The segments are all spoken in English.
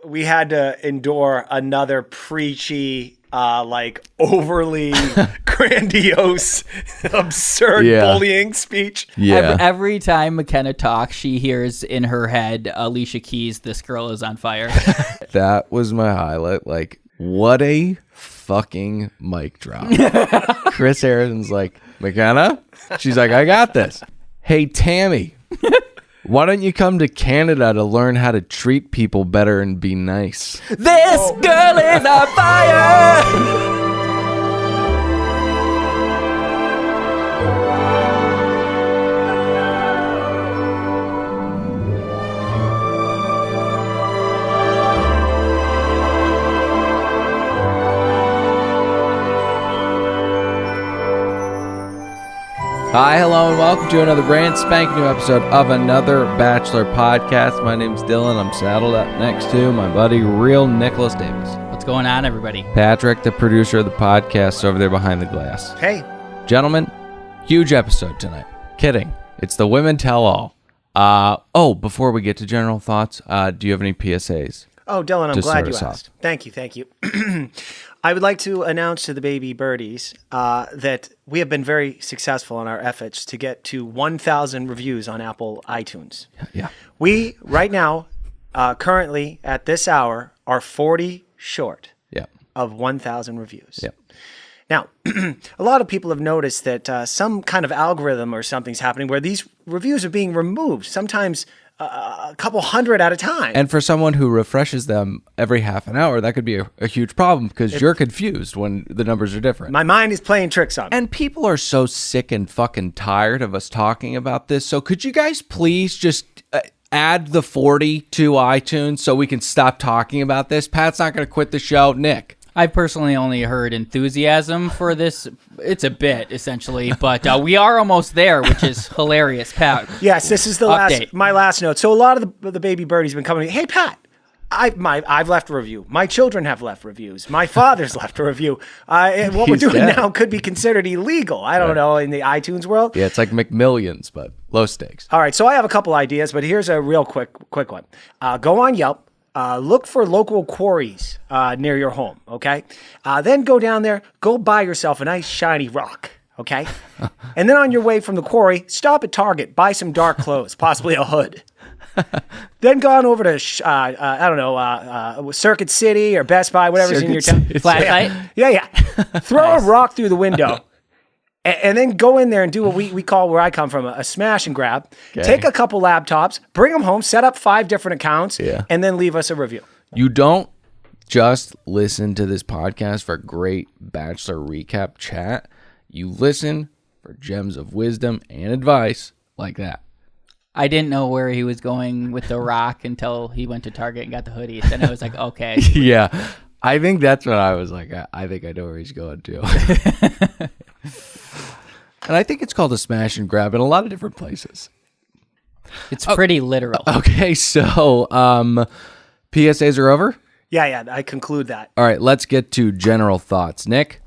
we had to endure another preachy, overly grandiose, absurd bullying speech. Yeah. Every time McKenna talks, she hears in her head Alicia Keys' "This Girl Is on Fire." That was my highlight. Like, what a fucking mic drop. Chris Harrison's like, McKenna? She's like, I got this. Hey, Tammy, why don't you come to Canada to learn how to treat people better and be nice? This girl is on fire. Hi, hello, and welcome to another brand spanking new episode of another Bachelor podcast. My name's Dylan. I'm saddled up next to my buddy, real Nicholas Davis. What's going on, everybody? Patrick, the producer of the podcast, over there behind the glass. Hey. Gentlemen, huge episode tonight. Kidding. It's the Women Tell All. Before we get to general thoughts, do you have any PSAs? Oh, Dylan, I'm glad you start us asked. Thank you. I would like to announce to the baby birdies that we have been very successful in our efforts to get to 1,000 reviews on Apple iTunes. Yeah. We, right now, currently at this hour, are 40 short of 1,000 reviews. Yeah. Now, a lot of people have noticed that some kind of algorithm or something's happening where these reviews are being removed, sometimes a couple hundred at a time. And for someone who refreshes them every half an hour, that could be a huge problem because you're confused when the numbers are different. My mind is playing tricks on me. And people are so sick and fucking tired of us talking about this. So could you guys please just add the 40 to iTunes so we can stop talking about this? Pat's not going to quit the show. Nick? I've personally only heard enthusiasm for this. It's a bit, essentially, but we are almost there, which is hilarious, Pat. Yes, this is my last note. So a lot of the baby birdies have been coming. Hey, Pat, I've left a review. My children have left reviews. My father's left a review. And what we're doing now could be considered illegal. I don't know in the iTunes world. Yeah, it's like McMillions, but low stakes. All right, so I have a couple ideas, but here's a real quick one. Go on Yelp. Look for local quarries near your home, okay? Then go down there, go buy yourself a nice shiny rock, okay? And then on your way from the quarry, stop at Target, buy some dark clothes, possibly a hood. Then go on over to, Circuit City or Best Buy, whatever's in your town. Flashlight? Yeah. Throw a rock through the window. And then go in there and do what we call, where I come from, a smash and grab. Okay. Take a couple laptops, bring them home, set up 5 different accounts, and then leave us a review. You don't just listen to this podcast for great Bachelor recap chat. You listen for gems of wisdom and advice like that. I didn't know where he was going with the rock until he went to Target and got the hoodies. Then I was like, okay. Yeah. I think that's what I was like. I think I know where he's going to. And I think it's called a smash and grab in a lot of different places. It's pretty literal. Okay, so PSAs are over? Yeah, I conclude that. All right, let's get to general thoughts. Nick?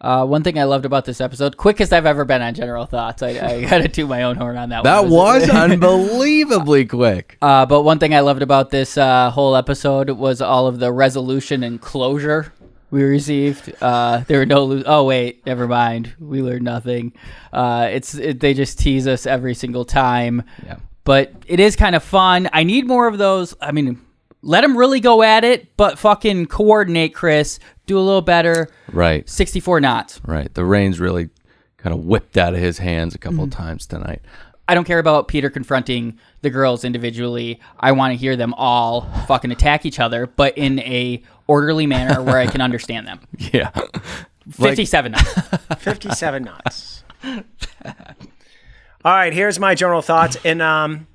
One thing I loved about this episode, quickest I've ever been on general thoughts. I got to toot my own horn on that one. That was unbelievably quick. But one thing I loved about this whole episode was all of the resolution and closure we received. There were no oh wait, never mind, we learned nothing. They just tease us every single time. Yeah, but it is kind of fun. I need more of those. I mean, let them really go at it, but fucking coordinate, Chris. Do a little better. Right. 64 knots. Right. The reins really kind of whipped out of his hands a couple of times tonight. I don't care about Peter confronting the girls individually. I want to hear them all fucking attack each other, but in a orderly manner where I can understand them. Yeah. 57 knots. 57 knots. All right, here's my general thoughts. And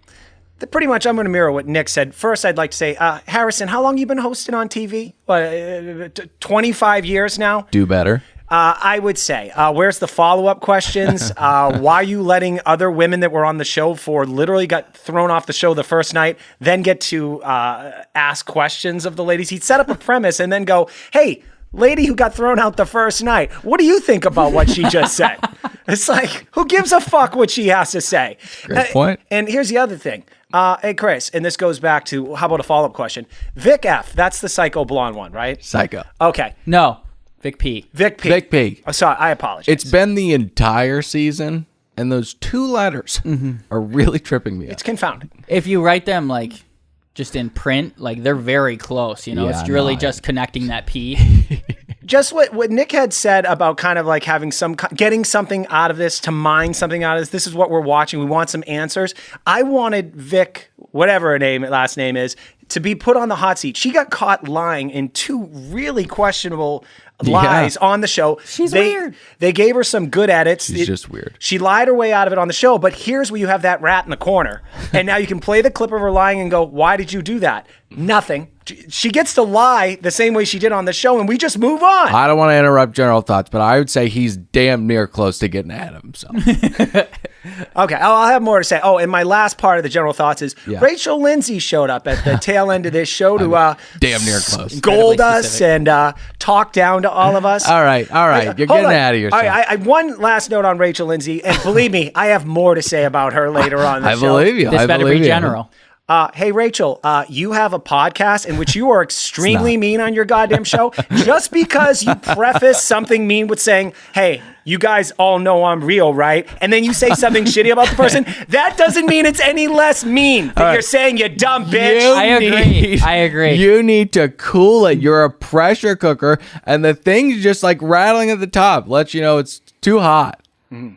pretty much I'm going to mirror what Nick said. First, I'd like to say, Harrison, how long have you been hosting on TV? 25 years now? Do better. I would say, where's the follow-up questions? Why are you letting other women that were on the show literally got thrown off the show the first night, then get to ask questions of the ladies? He'd set up a premise and then go, hey, lady who got thrown out the first night, what do you think about what she just said? It's like, who gives a fuck what she has to say? Great point. And here's the other thing. Hey, Chris, and this goes back to, how about a follow-up question? Vic F, that's the psycho blonde one, right? Psycho. Okay. No, Vic P. Vic P. Vic P. Oh, sorry, I apologize. It's been the entire season, and those 2 letters are really tripping me It's up. confounding. If you write them like just in print, like they're very close. You know, Yeah, it's really no, just connecting that P. Just what Nick had said about kind of like having getting something out of this, to mine something out of this. This is what we're watching. We want some answers. I wanted Vic, whatever her last name is, to be put on the hot seat. She got caught lying in 2 really questionable lies on the show. She's weird. They gave her some good edits. She's just weird. She lied her way out of it on the show, but here's where you have that rat in the corner. And now you can play the clip of her lying and go, why did you do that? Nothing. She gets to lie the same way she did on the show, and we just move on. I don't want to interrupt general thoughts, but I would say he's damn near close to getting ahead of himself. Okay, I'll have more to say. Oh, and my last part of the general thoughts is Rachel Lindsay showed up at the tail end of this show to damn near close. Scold us and talk down to all of us. All right. You're getting ahead of yourself. All right, I one last note on Rachel Lindsay, and believe me, I have more to say about her later on in the I show. believe you. This I better believe be you. general. Hey, Rachel, you have a podcast in which you are extremely mean on your goddamn show. Just because you preface something mean with saying, hey, you guys all know I'm real, right? And then you say something shitty about the person, that doesn't mean it's any less mean that you're saying, you dumb bitch. I agree. You need to cool it. You're a pressure cooker, and the thing's just like rattling at the top. Lets you know it's too hot. Well,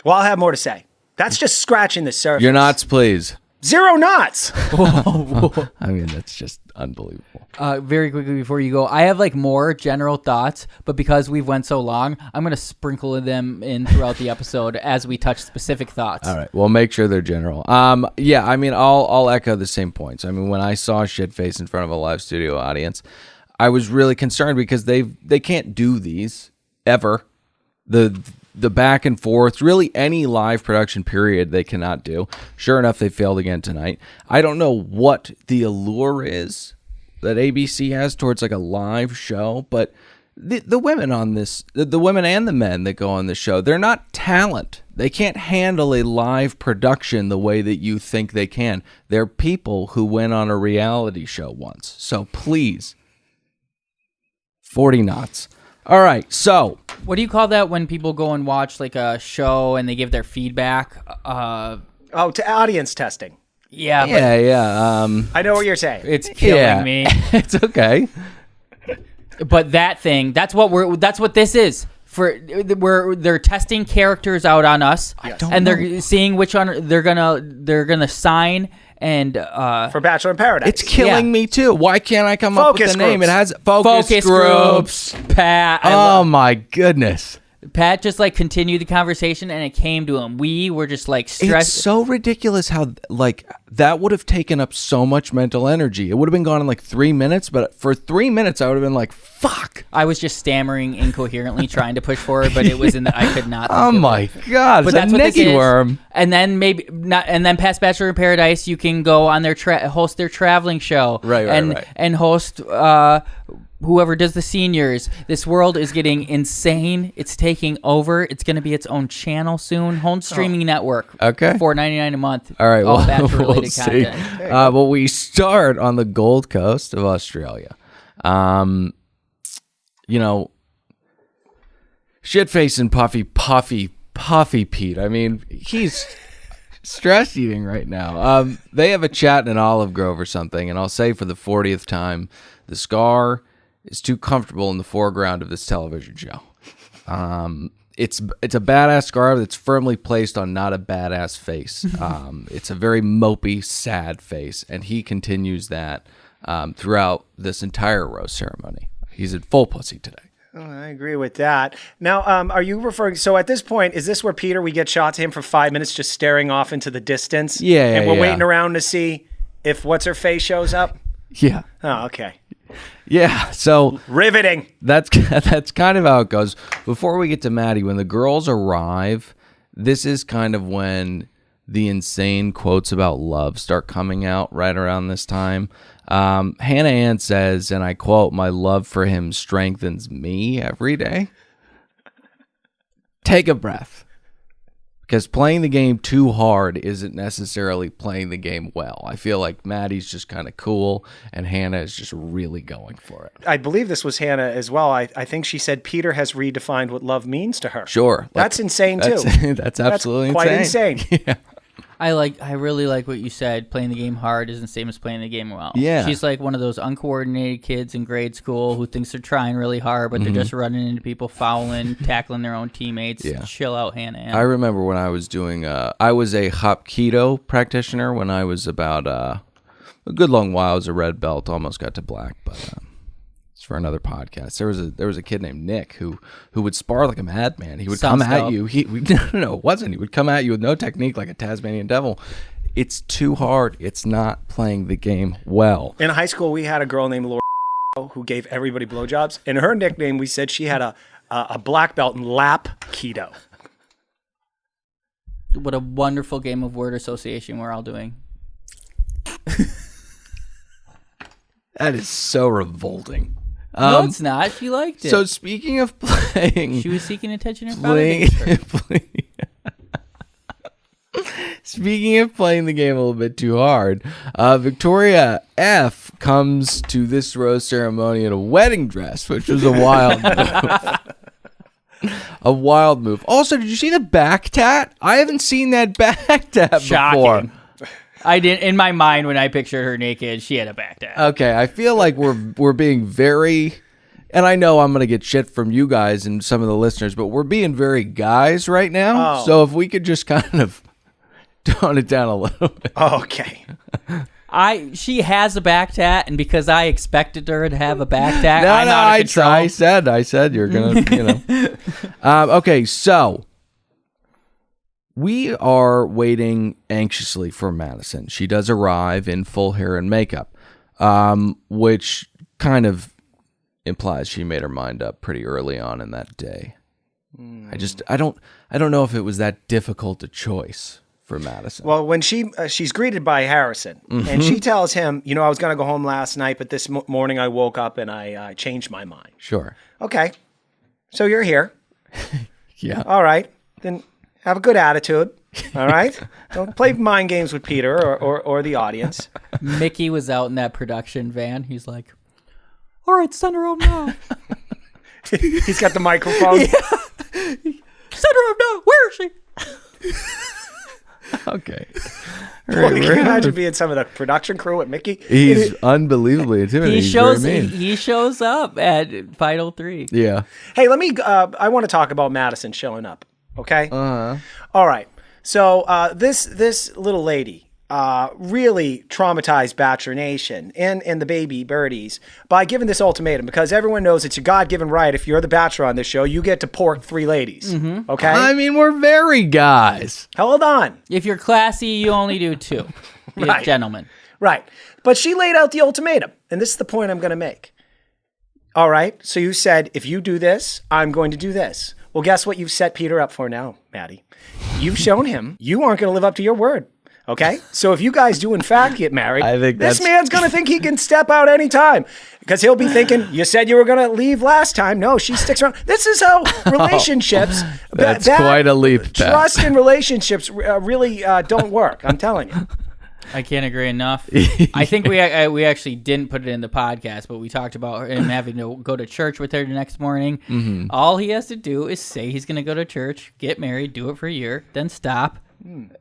I'll have more to say. That's just scratching the surface. You're not pleased. 0 knots. I mean, that's just unbelievable. Very quickly before you go, I have like more general thoughts, but because we've went so long, I'm going to sprinkle them in throughout the episode as we touch specific thoughts. All right. Well, make sure they're general. Yeah, I mean, I'll echo the same points. I mean, when I saw Shitface in front of a live studio audience, I was really concerned because they can't do these ever. The back and forth, really any live production period they cannot do. Sure enough, they failed again tonight. I don't know what the allure is that ABC has towards like a live show, but the women on this, the women and the men that go on the show, they're not talent. They can't handle a live production the way that you think they can. They're people who went on a reality show once. So please, 40 knots. All right, so What do you call that when people go and watch like a show and they give their feedback? To audience testing. Yeah. I know what you're saying. It's killing me. It's okay. But that thing, that's what this is. They're testing characters out on us, and they're seeing which one they're gonna sign. And for Bachelor in Paradise. It's killing me too. Why can't I come up with the name? It has focus groups. Pat. Oh my goodness. Pat just like continued the conversation, and it came to him. We were just like stressed. It's so ridiculous how like that would have taken up so much mental energy. It would have been gone in like 3 minutes, but for 3 minutes I would have been like, "Fuck!" I was just stammering incoherently, trying to push forward, but it was I could not. Oh my god! But It's that's a what this Nicky is. worm. And then maybe not. And then past Bachelor in Paradise, you can go on their host their traveling show, Right. and host whoever does the seniors. This world is getting insane. It's taking over. It's going to be its own channel soon. Home streaming network. Okay. $4.99 a month. All right, all well, Bachelor we'll related see. content. Well, we start on the Gold Coast of Australia. You know, Shitface and Puffy Pete. I mean, he's stress eating right now. They have a chat in an olive grove or something, and I'll say for the 40th time, the scar is too comfortable in the foreground of this television show. It's a badass scar that's firmly placed on not a badass face. It's a very mopey, sad face, and he continues that throughout this entire rose ceremony. He's in full pussy today. Oh, I agree with that. Now, are you referring? So at this point, is this where Peter? We get shots of him for 5 minutes, just staring off into the distance. Yeah, and we're waiting around to see if what's her face shows up. Yeah. Oh, okay. Yeah, so Riveting. that's kind of how it goes. Before we get to Maddie, when the girls arrive, this is kind of when the insane quotes about love start coming out right around this time. Hannah Ann says, and I quote, "My love for him strengthens me every day." Take a breath. Because playing the game too hard isn't necessarily playing the game well. I feel like Maddie's just kind of cool, and Hannah is just really going for it. I believe this was Hannah as well. I think she said Peter has redefined what love means to her. Sure. That's insane, too. That's absolutely quite insane. Yeah. I really like what you said. Playing the game hard isn't the same as playing the game well. Yeah. She's like one of those uncoordinated kids in grade school who thinks they're trying really hard, but they're just running into people, fouling, tackling their own teammates. Yeah. Chill out, Hannah. I remember when I was doing, I was a Hapkido practitioner when I was about a good long while. I was a red belt, almost got to black, but it's for another podcast. There was a kid named Nick who would spar like a madman. He would Sounds come at dope. you. No, it wasn't. He would come at you with no technique like a Tasmanian devil. It's too hard. It's not playing the game well. In high school, we had a girl named Laura who gave everybody blowjobs. And her nickname, we said she had a black belt in lap keto. What a wonderful game of word association we're all doing. That is so revolting. No, it's not. She liked it. So speaking of playing, She was seeking attention. Her father gave her. Speaking of playing the game a little bit too hard, Victoria F comes to this rose ceremony in a wedding dress, which was a wild move. A wild move. Also, did you see the back tat? I haven't seen that back tat Shocking. before. I didn't. In my mind, when I pictured her naked, she had a back tat. Okay, I feel like we're being very, and I know I'm gonna get shit from you guys and some of the listeners, but we're being very guys right now. Oh. So if we could just kind of tone it down a little bit. Okay. She has a back tat, and because I expected her to have a back tat, I'm out of control. I said you're gonna, okay, so we are waiting anxiously for Madison. She does arrive in full hair and makeup, which kind of implies she made her mind up pretty early on in that day. I don't know if it was that difficult a choice for Madison. Well, when she's greeted by Harrison, and she tells him, I was going to go home last night, but this morning I woke up and I changed my mind. Sure. Okay. So you're here. Yeah. All right. Then have a good attitude. All right. Don't play mind games with Peter or the audience. Mickey was out in that production van. He's like, "All right, send her out now. He's got the microphone. Send her out now. Where is she?" Okay. Boy, can you imagine being some of the production crew with Mickey? He's unbelievably intimidating. He shows up at Final 3. Yeah. Hey, I want to talk about Madison showing up. Okay. Uh-huh. All right. So this little lady really traumatized Bachelor Nation and the baby birdies by giving this ultimatum, because everyone knows it's your God-given right. If you're the Bachelor on this show, you get to pork 3 ladies. Mm-hmm. Okay. I mean, we're very guys. Hold on. If you're classy, you only do 2. Right. Gentlemen. Right. But she laid out the ultimatum, and this is the point I'm going to make. All right. So you said, if you do this, I'm going to do this. Well, guess what you've set Peter up for now, Maddie? You've shown him you aren't going to live up to your word. Okay? So if you guys do in fact get married, I think this man's going to think he can step out anytime, because he'll be thinking, you said you were going to leave last time. No, she sticks around. This is how relationships, That's quite a leap, Pat. trust in relationships really don't work. I'm telling you. I can't agree enough. I think we actually didn't put it in the podcast, but we talked about him having to go to church with her the next morning. Mm-hmm. All he has to do is say he's going to go to church, get married, do it for a year, then stop.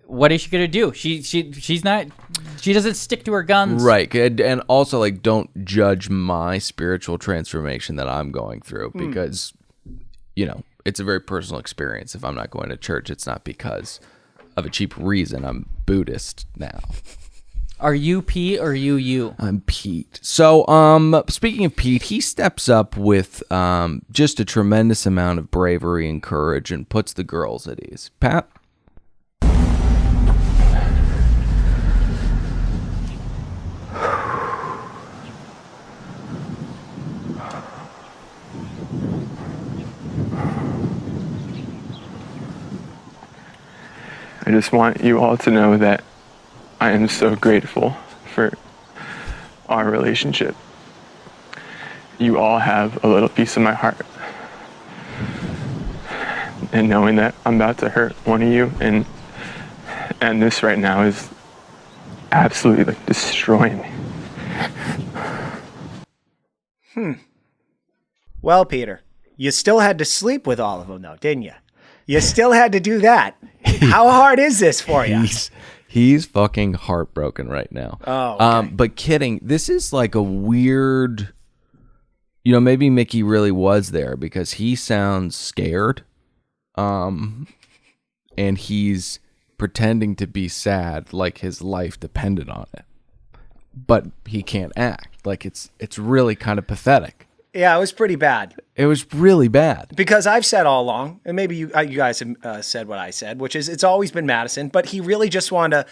What is she going to do? She doesn't stick to her guns. Right. And also, like, don't judge my spiritual transformation that I'm going through, because, it's a very personal experience. If I'm not going to church, it's not because of a cheap reason. I'm Buddhist now. Are you Pete or you? I'm Pete. So, speaking of Pete, he steps up with just a tremendous amount of bravery and courage and puts the girls at ease. Pat? I just want you all to know that I am so grateful for our relationship. You all have a little piece of my heart. and knowing that I'm about to hurt one of you, and this right now is absolutely like destroying me. Well, Peter, you still had to sleep with all of them, though, didn't you? You still had to do that. How hard is this for you? He's fucking heartbroken right now. Oh, okay. But kidding. This is like a weird, maybe Mickey really was there because he sounds scared. And he's pretending to be sad like his life depended on it. But he can't act. Like it's really kind of pathetic. Yeah, it was pretty bad. It was really bad. Because I've said all along, and maybe you guys have said what I said, which is it's always been Madison, but he really just wanted to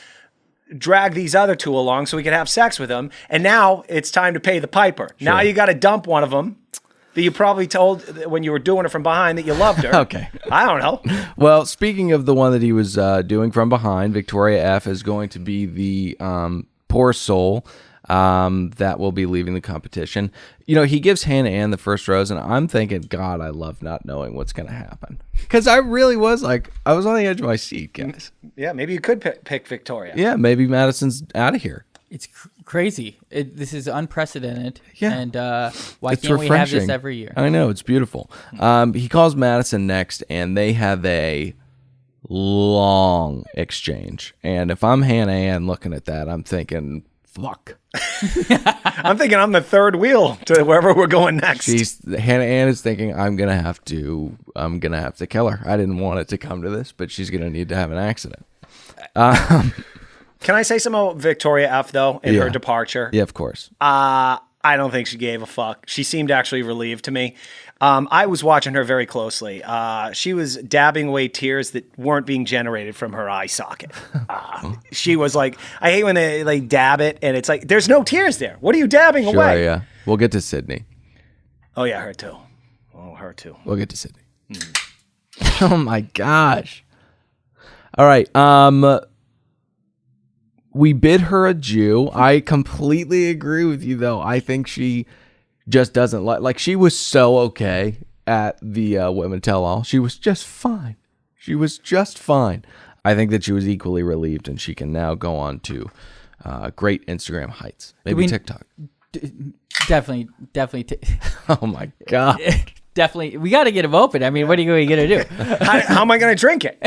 drag these other two along so he could have sex with them. And now it's time to pay the piper. Sure. Now you got to dump one of them that you probably told when you were doing it from behind that you loved her. Okay. I don't know. Well, speaking of the one that he was doing from behind, Victoria F. is going to be the poor soul that will be leaving the competition. He gives Hannah Ann the first rose, and I'm thinking, God, I love not knowing what's going to happen. Because I really was I was on the edge of my seat, guys. Yeah, maybe you could pick Victoria. Yeah, maybe Madison's out of here. It's crazy. This is unprecedented. Yeah. And why It's can't we have this refreshing. every year? I know, it's beautiful. He calls Madison next, and they have a long exchange. And if I'm Hannah Ann looking at that, I'm thinking, fuck. I'm thinking I'm the third wheel to wherever we're going next. Hannah Ann is thinking I'm gonna have to kill her. I didn't want it to come to this, but she's gonna need to have an accident. Can I say something about Victoria F though in her departure? Yeah, of course. I don't think she gave a fuck. She seemed actually relieved to me. I was watching her very closely. She was dabbing away tears that weren't being generated from her eye socket. She was like, I hate when they dab it and it's like, there's no tears there. What are you dabbing Sure, away? yeah. We'll get to Sydney. Oh, yeah, her too. Oh, her too. We'll get to Sydney. Oh my gosh. All right. We bid her a Jew. I completely agree with you, though. I think she just doesn't like she was so okay at the Women Tell All. She was just fine. She was just fine. I think that she was equally relieved, and she can now go on to great Instagram heights. Maybe TikTok. Definitely. Oh my God. Definitely. We got to get him open. I mean, what are you going to do? How am I going to drink it?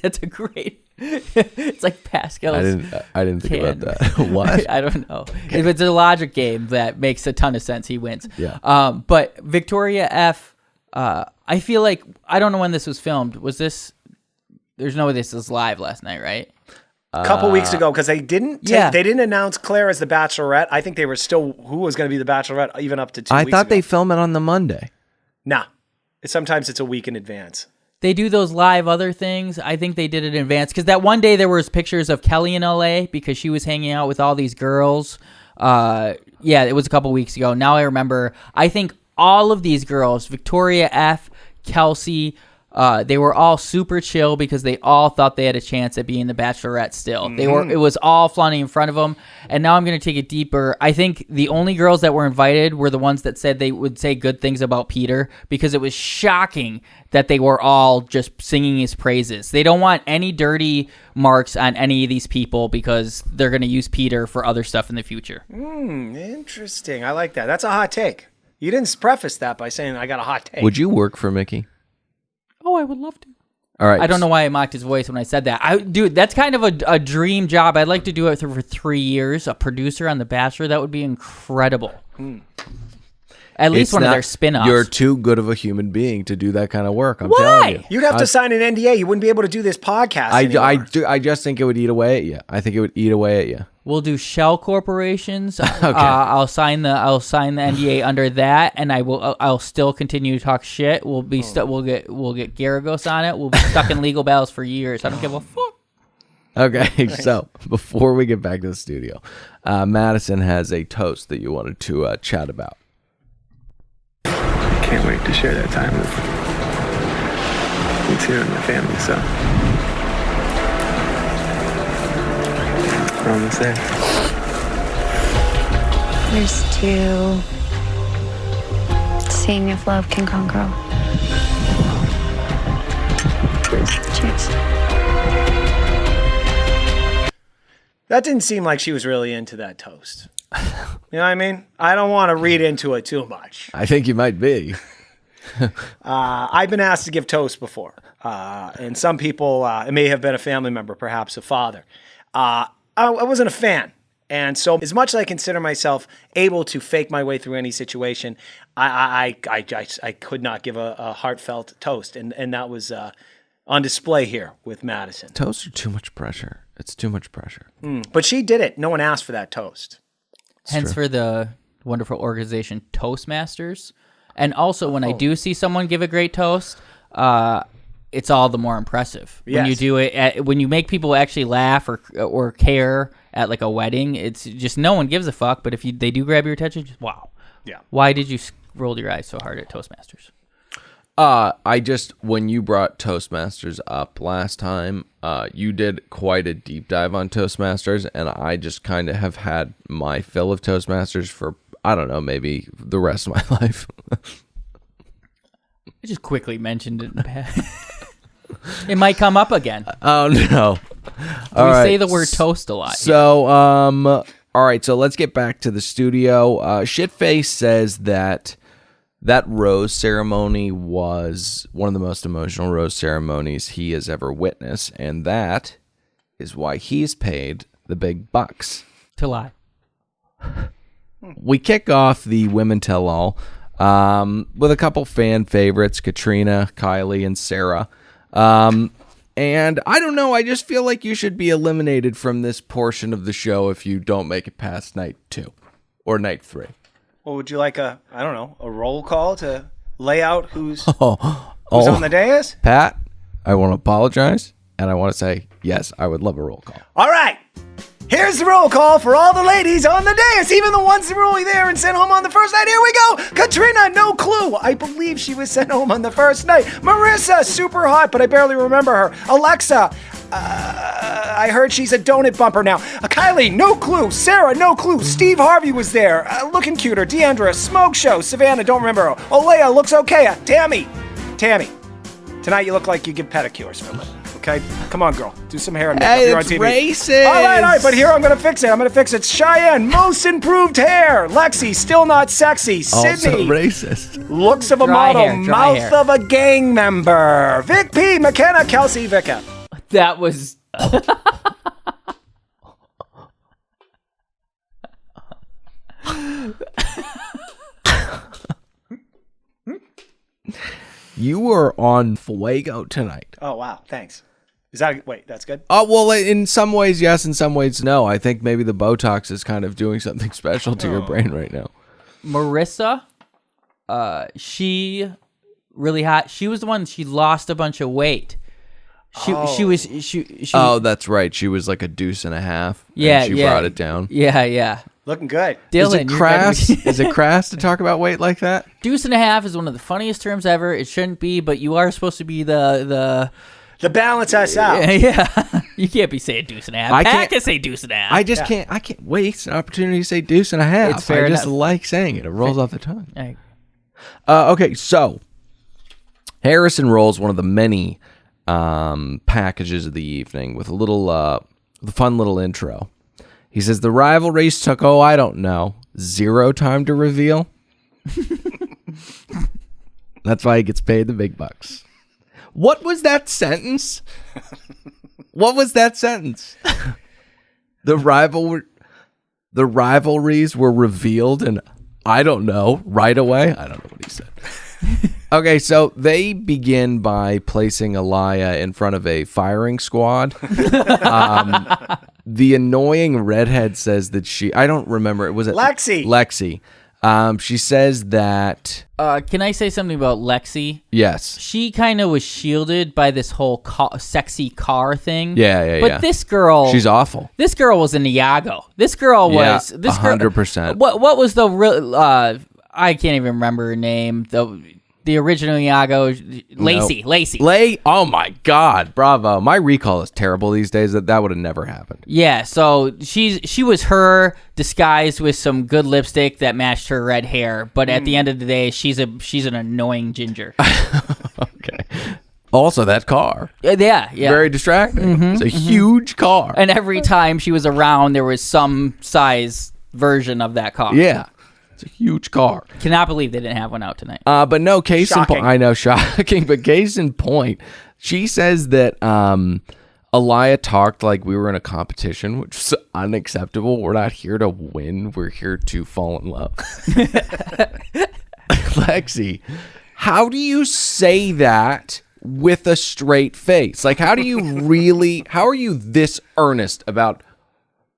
That's a great. It's like Pascal's. I didn't think about that. What? I don't know. If it's a logic game, that makes a ton of sense. He wins. Yeah. But Victoria F. I feel like I don't know when this was filmed. Was this? There's no way this was live last night, right? A couple weeks ago, because they didn't announce Claire as the Bachelorette. I think they were still who was going to be the Bachelorette even up to 2 weeks ago. I thought they film it on the Monday. Nah. Sometimes it's a week in advance. They do those live other things. I think they did it in advance because that one day there was pictures of Kelly in LA because she was hanging out with all these girls. Yeah, it was a couple weeks ago. Now I remember. I think all of these girls, Victoria F., Kelsey, they were all super chill because they all thought they had a chance at being the Bachelorette still. Mm-hmm. It was all flaunting in front of them. And now I'm going to take it deeper. I think the only girls that were invited were the ones that said they would say good things about Peter because it was shocking that they were all just singing his praises. They don't want any dirty marks on any of these people because they're going to use Peter for other stuff in the future. Interesting. I like that. That's a hot take. You didn't preface that by saying I got a hot take. Would you work for Mickey? Oh, I would love to. All right. I don't know why I mocked his voice when I said that. Dude, that's kind of a dream job. I'd like to do it for 3 years. A producer on The Bachelor, that would be incredible. At least one of their spin-offs. You're too good of a human being to do that kind of work. I'm Why? telling you. You'd have to sign an NDA. You wouldn't be able to do this podcast anymore. I just think it would eat away at you. I think it would eat away at you. We'll do shell corporations. I'll sign the NDA under that, and I'll still continue to talk shit. We'll get Garagos on it. We'll be stuck in legal battles for years. I don't give a fuck. Okay, so before we get back to the studio, Madison has a toast that you wanted to chat about. I can't wait to share that time with you two and my family, so we're almost there. Here's to seeing if love can conquer all. Cheers. That didn't seem like she was really into that toast. You know what I mean? I don't want to read into it too much. I think you might be. I've been asked to give toast before. And some people, it may have been a family member, perhaps a father. I wasn't a fan. And so as much as I consider myself able to fake my way through any situation, I could not give a heartfelt toast. And that was on display here with Madison. Toasts are too much pressure. It's too much pressure. But she did it. No one asked for that toast. Hence for the wonderful organization Toastmasters. And also when I do see someone give a great toast, it's all the more impressive. When you Yes. do it, when you make people actually laugh or care at like a wedding, it's just no one gives a fuck. But if they do grab your attention, just wow. Yeah. Why did you roll your eyes so hard at Toastmasters? When you brought Toastmasters up last time, you did quite a deep dive on Toastmasters, and I just kind of have had my fill of Toastmasters for, I don't know, maybe the rest of my life. I just quickly mentioned it in the past. It might come up again. Oh, no. We say the word toast a lot. So, all right, so let's get back to the studio. Shitface says that rose ceremony was one of the most emotional rose ceremonies he has ever witnessed, and that is why he's paid the big bucks. To lie. We kick off the Women Tell All with a couple fan favorites, Katrina, Kylie, and Sarah. And I don't know, I just feel like you should be eliminated from this portion of the show if you don't make it past night 2 or night 3. Well, would you like a roll call to lay out who's Oh, on the dais? Pat, I want to apologize, and I want to say, yes, I would love a roll call. All right. Here's the roll call for all the ladies on the dais, even the ones that were only there and sent home on the first night. Here we go. Katrina, no clue. I believe she was sent home on the first night. Marissa, super hot, but I barely remember her. Alexa, I heard she's a donut bumper now. Kylie, no clue. Sarah, no clue. Steve Harvey was there, looking cuter. Deandra, smoke show. Savannah, don't remember her. Olea, looks okay. Tammy, tonight you look like you give pedicures for a living. Okay, come on, girl. Do some hair and makeup. Hey, You're on it's TV. racist. All right, but here I'm gonna fix it. Cheyenne, most improved hair. Lexi, still not sexy. Also Sydney, racist. looks of a Dry model, hair, dry mouth hair. of a gang member. Vic P, McKenna, Kelsey, Vicka. That was... You were on Fuego tonight. Oh wow, thanks. That's good. Oh, well, in some ways, yes. In some ways, no. I think maybe the Botox is kind of doing something special to your brain right now. Marissa, she really hot. She was the one, she lost a bunch of weight. She Oh, that's right. She was like a deuce and a half. Yeah, and she yeah. brought it down. Yeah. Looking good. Dylan, Is it you're crass? gonna be- Is it crass to talk about weight like that? Deuce and a half is one of the funniest terms ever. It shouldn't be, but you are supposed to be the balance us out. yeah. You can't be saying deuce and a half. I Pat can't- can say deuce and a half. I just can't. I can't waste an opportunity to say deuce and a half. It's fair I just enough. like saying it. It rolls off the tongue. Hey, Okay, so Harrison rolls one of the many packages of the evening with a little, with a fun little intro. He says the rivalries took, I don't know, 0 time to reveal. That's why he gets paid the big bucks. What was that sentence? What was that sentence? The rivalries were revealed and I don't know, right away. I don't know what he said. Okay, so they begin by placing Aliyah in front of a firing squad. The annoying redhead says that I don't remember. Was it Lexi. Lexi. She says that, can I say something about Lexi? yes. She kind of was shielded by this whole sexy car thing. Yeah, But yeah. this girl, She's awful. This girl was an Iago. This girl was 100%. What was the real? I can't even remember her name. The original Iago, Lacey. Oh my God, bravo. My recall is terrible these days. That would have never happened. Yeah, so she was her disguised with some good lipstick that matched her red hair, but at the end of the day, she's an annoying ginger. Okay. Also, that car. Yeah. Very distracting. It's a huge car. And every time she was around, there was some size version of that car. Yeah. It's a huge car. Cannot believe they didn't have one out tonight. But no, case in Shocking. point. I know, shocking, but case in point, she says that Aliyah talked like we were in a competition, which is unacceptable. We're not here to win. We're here to fall in love. Lexi, how do you say that with a straight face? Like, how are you this earnest about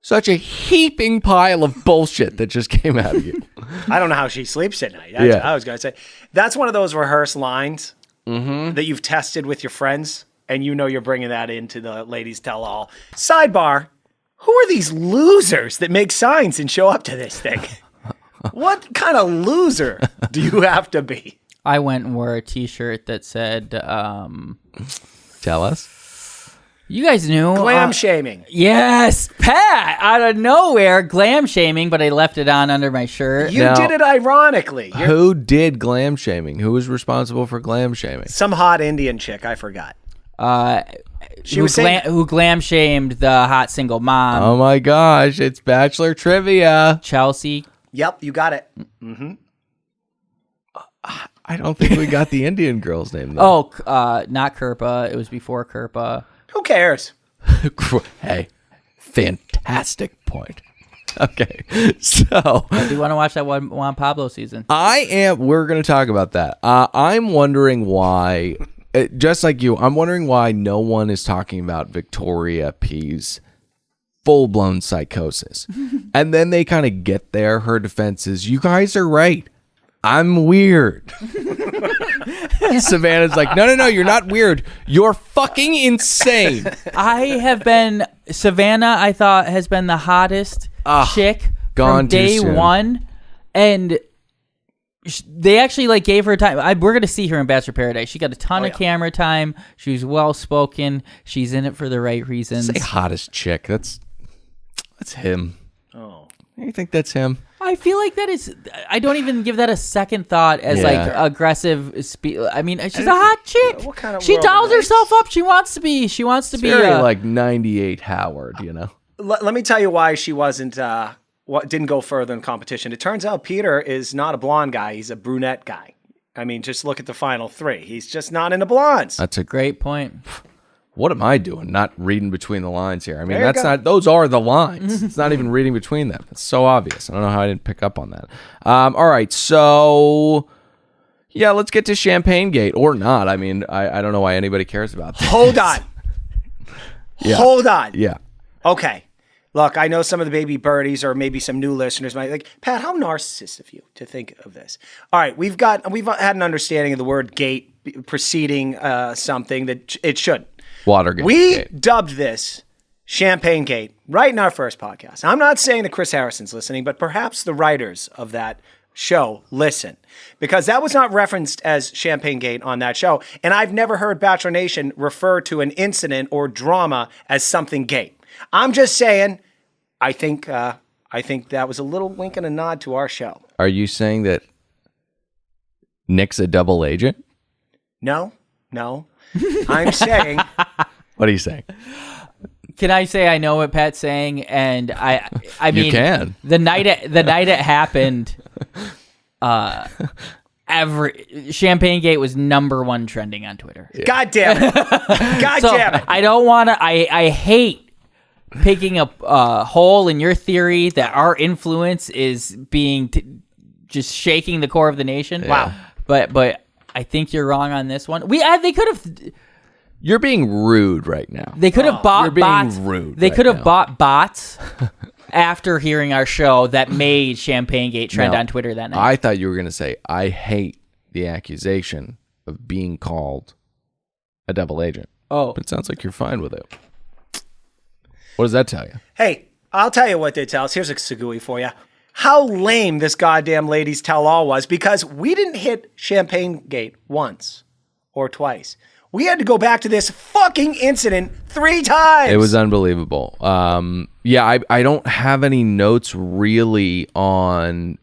such a heaping pile of bullshit that just came out of you? I don't know how she sleeps at night. That's what I was going to say. That's one of those rehearsed lines that you've tested with your friends, and you know you're bringing that into the ladies tell all. Sidebar, who are these losers that make signs and show up to this thing? What kind of loser do you have to be? I went and wore a T-shirt that said, Tell us. you guys knew. Glam shaming. Yes, Pat, out of nowhere, glam shaming, but I left it on under my shirt. You did it ironically. Who did glam shaming? Who was responsible for glam shaming? Some hot Indian chick, I forgot. Who glam shamed the hot single mom, Oh my gosh, it's Bachelor trivia. Chelsea. Yep, you got it. I don't think we got the Indian girl's name though. Not Kirpa. It was before Kirpa. Who cares? Hey, fantastic point. Okay, so I do want to watch that Juan Pablo season. we're going to talk about that. I'm wondering why, just like you, I'm wondering why no one is talking about Victoria P's full-blown psychosis. And then they kind of get there. Her defense is, you guys are right. I'm weird. Savannah's like, no, you're not weird. You're fucking insane. Savannah, I thought, has been the hottest chick gone from too day soon. one. And they actually gave her time. We're going to see her in Bachelor Paradise. She got a ton of camera time. She was well-spoken. She's in it for the right reasons. Say hottest chick. That's him. Oh. You think that's him? I feel like that is. I don't even give that a second thought as aggressive. I mean, she's a hot chick. What kind of she world dolls is herself up. She wants to be. She wants to be Very like 98 Howard, you know. Let me tell you why she wasn't. Didn't go further in competition. It turns out Peter is not a blonde guy. He's a brunette guy. I mean, just look at the final three. He's just not into blondes. That's a great point. What am I doing? Not reading between the lines here. I mean, There you that's go. not. Those are the lines. It's not even reading between them. It's so obvious. I don't know how I didn't pick up on that. All right, so yeah, let's get to Champagne Gate or not. I mean, I don't know why anybody cares about that. Hold on. Hold on. Yeah. Okay. Look, I know some of the baby birdies or maybe some new listeners might like, Pat, how narcissist of you to think of this. All right, we've had an understanding of the word gate preceding something that it shouldn't. Watergate. We dubbed this Champagne Gate right in our first podcast. I'm not saying that Chris Harrison's listening, but perhaps the writers of that show listen, because that was not referenced as Champagne Gate on that show. And I've never heard Bachelor Nation refer to an incident or drama as something gate. I'm just saying, I think that was a little wink and a nod to our show. Are you saying that Nick's a double agent? No. I'm saying. What are you saying? Can I say I know what Pat's saying? And I mean, You can. the night it happened, Champagne Gate was #1 trending on Twitter. God damn it. God damn it. I don't want to. I hate picking a hole in your theory that our influence is being just shaking the core of the nation. Wow. But I think you're wrong on this one. They could have. You're being rude right now. They could have bought You're being bots. rude They right could have now. bought bots after hearing our show that made Champagne Gate trend No, on Twitter that night. I thought you were going to say, I hate the accusation of being called a double agent. Oh. But it sounds like you're fine with it. What does that tell you? Hey, I'll tell you what they tell us. Here's a Segui for you. How lame this goddamn ladies tell all was, because we didn't hit Champagne Gate once or twice. We had to go back to this fucking incident 3 times. It was unbelievable. I don't have any notes really on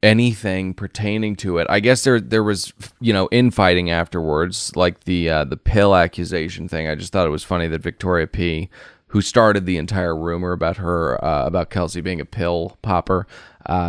anything pertaining to it. I guess there was, infighting afterwards, like the pill accusation thing. I just thought it was funny that Victoria P, who started the entire rumor about her, about Kelsey being a pill popper,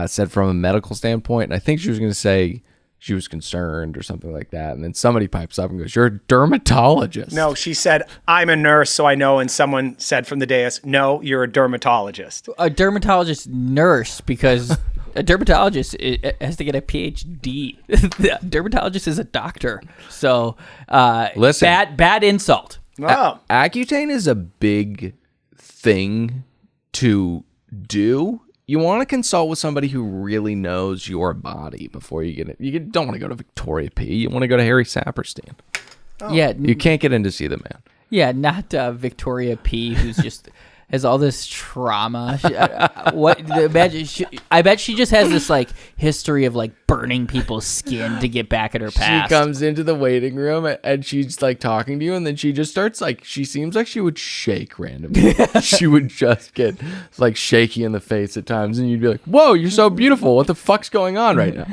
said from a medical standpoint, and I think she was going to say she was concerned or something like that. And then somebody pipes up and goes, "You're a dermatologist." No, she said, "I'm a nurse, so I know." And someone said from the dais, "No, you're a dermatologist." A dermatologist nurse, because a dermatologist has to get a PhD. A dermatologist is a doctor. So, listen, bad insult. Oh. Accutane is a big thing to do. You want to consult with somebody who really knows your body before you get it. You don't want to go to Victoria P. You want to go to Harry Saperstein. Oh. Yeah. You can't get in to see the man. Yeah, not Victoria P, who's just has all this trauma. I bet she just has this like history of like burning people's skin to get back at her past. She comes into the waiting room and she's like talking to you, and then she just starts like, she seems like she would shake randomly. She would just get like shaky in the face at times, and you'd be like, "Whoa, you're so beautiful. What the fuck's going on right now?"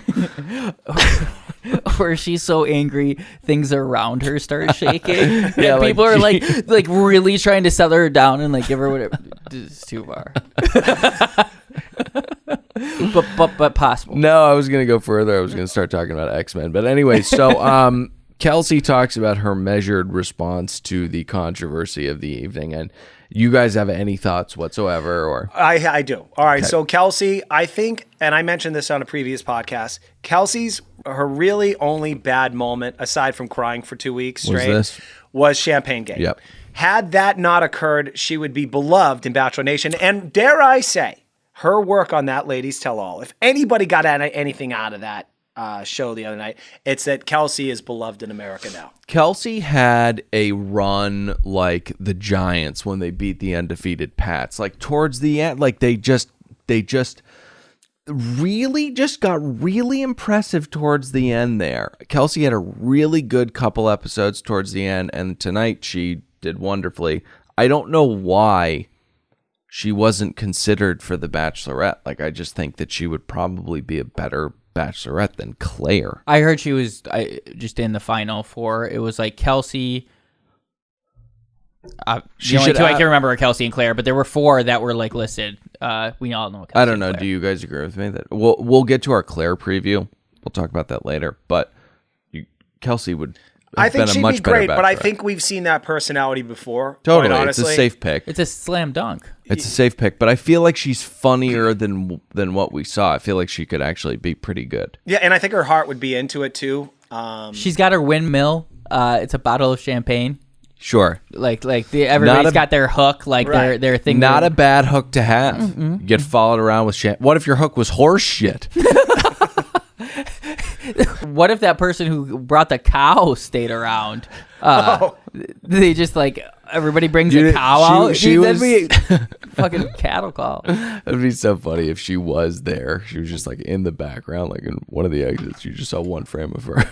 Where she's so angry, things around her start shaking. Yeah, And people are like really trying to settle her down and like give her whatever. It's too far. but possible. No, I was gonna go further. I was gonna start talking about X-Men, but anyway. So, Kelsey talks about her measured response to the controversy of the evening, and you guys have any thoughts whatsoever? Or I do. All right. Okay. So Kelsey, I think, and I mentioned this on a previous podcast, her really only bad moment, aside from crying for 2 weeks straight, was Champagne Gate. Yep. Had that not occurred, she would be beloved in Bachelor Nation. And dare I say, her work on that Ladies Tell All, if anybody got anything out of that show the other night, it's that Kelsey is beloved in America now. Kelsey had a run like the Giants when they beat the undefeated Pats. Like towards the end, like they just really just got really impressive towards the end there. Kelsey had a really good couple episodes towards the end, and tonight she did wonderfully. I don't know why she wasn't considered for the Bachelorette. Like, I just think that she would probably be a better Bachelorette than Claire. I heard she was just in the final four. It was like Kelsey. The only two I can remember are Kelsey and Claire, but there were four that were like listed. We all know Kelsey I don't know. and Claire. Do you guys agree with me that we'll get to our Claire preview? We'll talk about that later. But Kelsey would. I think been she'd a much be great, better but I Bachelorette. think we've seen that personality before. Totally, quite it's a honestly. safe pick. It's a slam dunk. It's a safe pick, but I feel like she's funnier than what we saw. I feel like she could actually be pretty good. Yeah, and I think her heart would be into it too. She's got her windmill. It's a bottle of champagne. Sure, Everybody's got their hook, like Right. their thing. not a bad hook to have. You get followed around with shit. What if your hook was horse shit? What if that person who brought the cow stayed around? They just like everybody brings a cow out. She Dude, was. that'd be fucking cattle call. It'd be so funny if she was there. She was just like in the background, like in one of the exits. You just saw one frame of her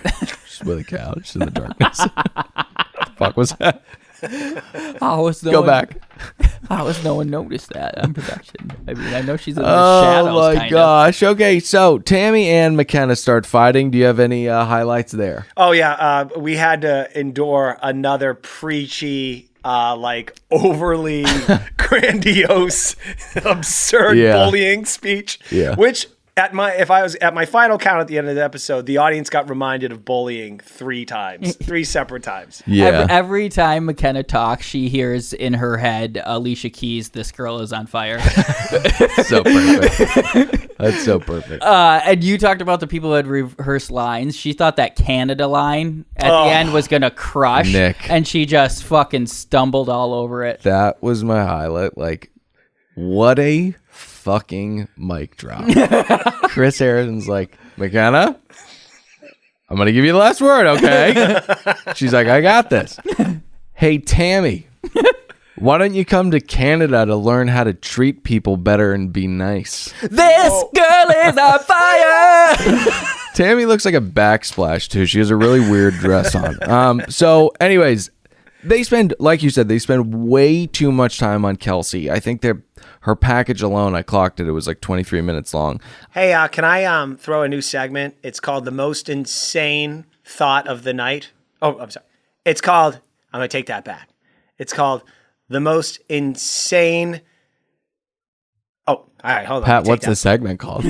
just with a cow, just in the darkness. The fuck was that? Go back. How has no one noticed that on production? I mean, I know she's in the shadows. Oh my kind gosh. Okay, so Tammy and McKenna start fighting. Do you have any highlights there? Oh yeah, we had to endure another preachy, like overly grandiose, absurd bullying speech. Yeah. Which if I was at my final count at the end of the episode, the audience got reminded of bullying 3 separate times. Yeah. Every time McKenna talks, she hears in her head Alicia Keys, "This girl is on fire." So perfect. That's so perfect. And you talked about the people who had rehearsed lines. She thought that Canada line at the end was going to crush. Nick. And she just fucking stumbled all over it. That was my highlight. Like, what a fucking mic drop. Chris Harrison's like, "McKenna, I'm going to give you the last word, okay?" She's like, "I got this." "Hey, Tammy, why don't you come to Canada to learn how to treat people better and be nice?" This girl is on fire. Tammy looks like a backsplash, too. She has a really weird dress on. So, anyways, They spend, like you said, they spend way too much time on Kelsey. I think her package alone, I clocked it. It was like 23 minutes long. Hey, can I throw a new segment? It's called The Most Insane Thought of the Night. Oh, I'm sorry. It's called, I'm going to take that back. It's called The Most Insane. Oh, all right, hold on. Pat, what's the segment called?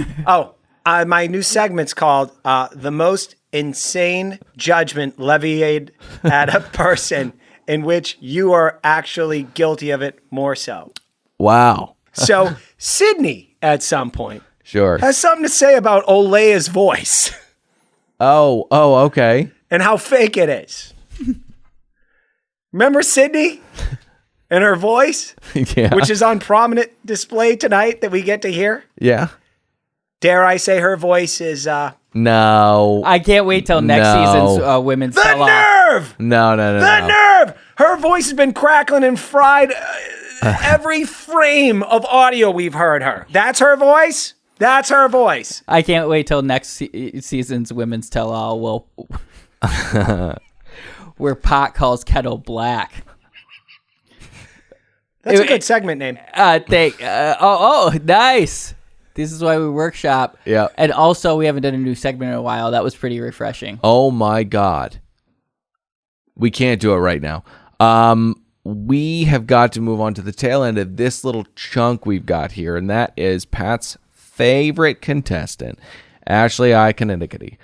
My new segment's called The Most Insane Judgment Levied at a Person in which you are actually guilty of it more so. Wow. So Sydney, at some point, Sure. has something to say about Olea's voice Oh, okay. and how fake it is. Remember Sydney and her voice, Yeah. which is on prominent display tonight that we get to hear? Yeah. Dare I say her voice is No. I can't wait till next season's women's the Uh-huh. tell-off. nerve! No. The nerve! Her voice has been crackling and fried every frame of audio we've heard her. That's her voice? That's her voice. I can't wait till next season's women's tell-all where Pot calls Kettle black. That's a good segment name. Nice. This is why we workshop. Yeah. And also, we haven't done a new segment in a while. That was pretty refreshing. Oh my God. We can't do it right now. We have got to move on to the tail end of this little chunk we've got here, and that is Pat's favorite contestant, Ashley Iconicity.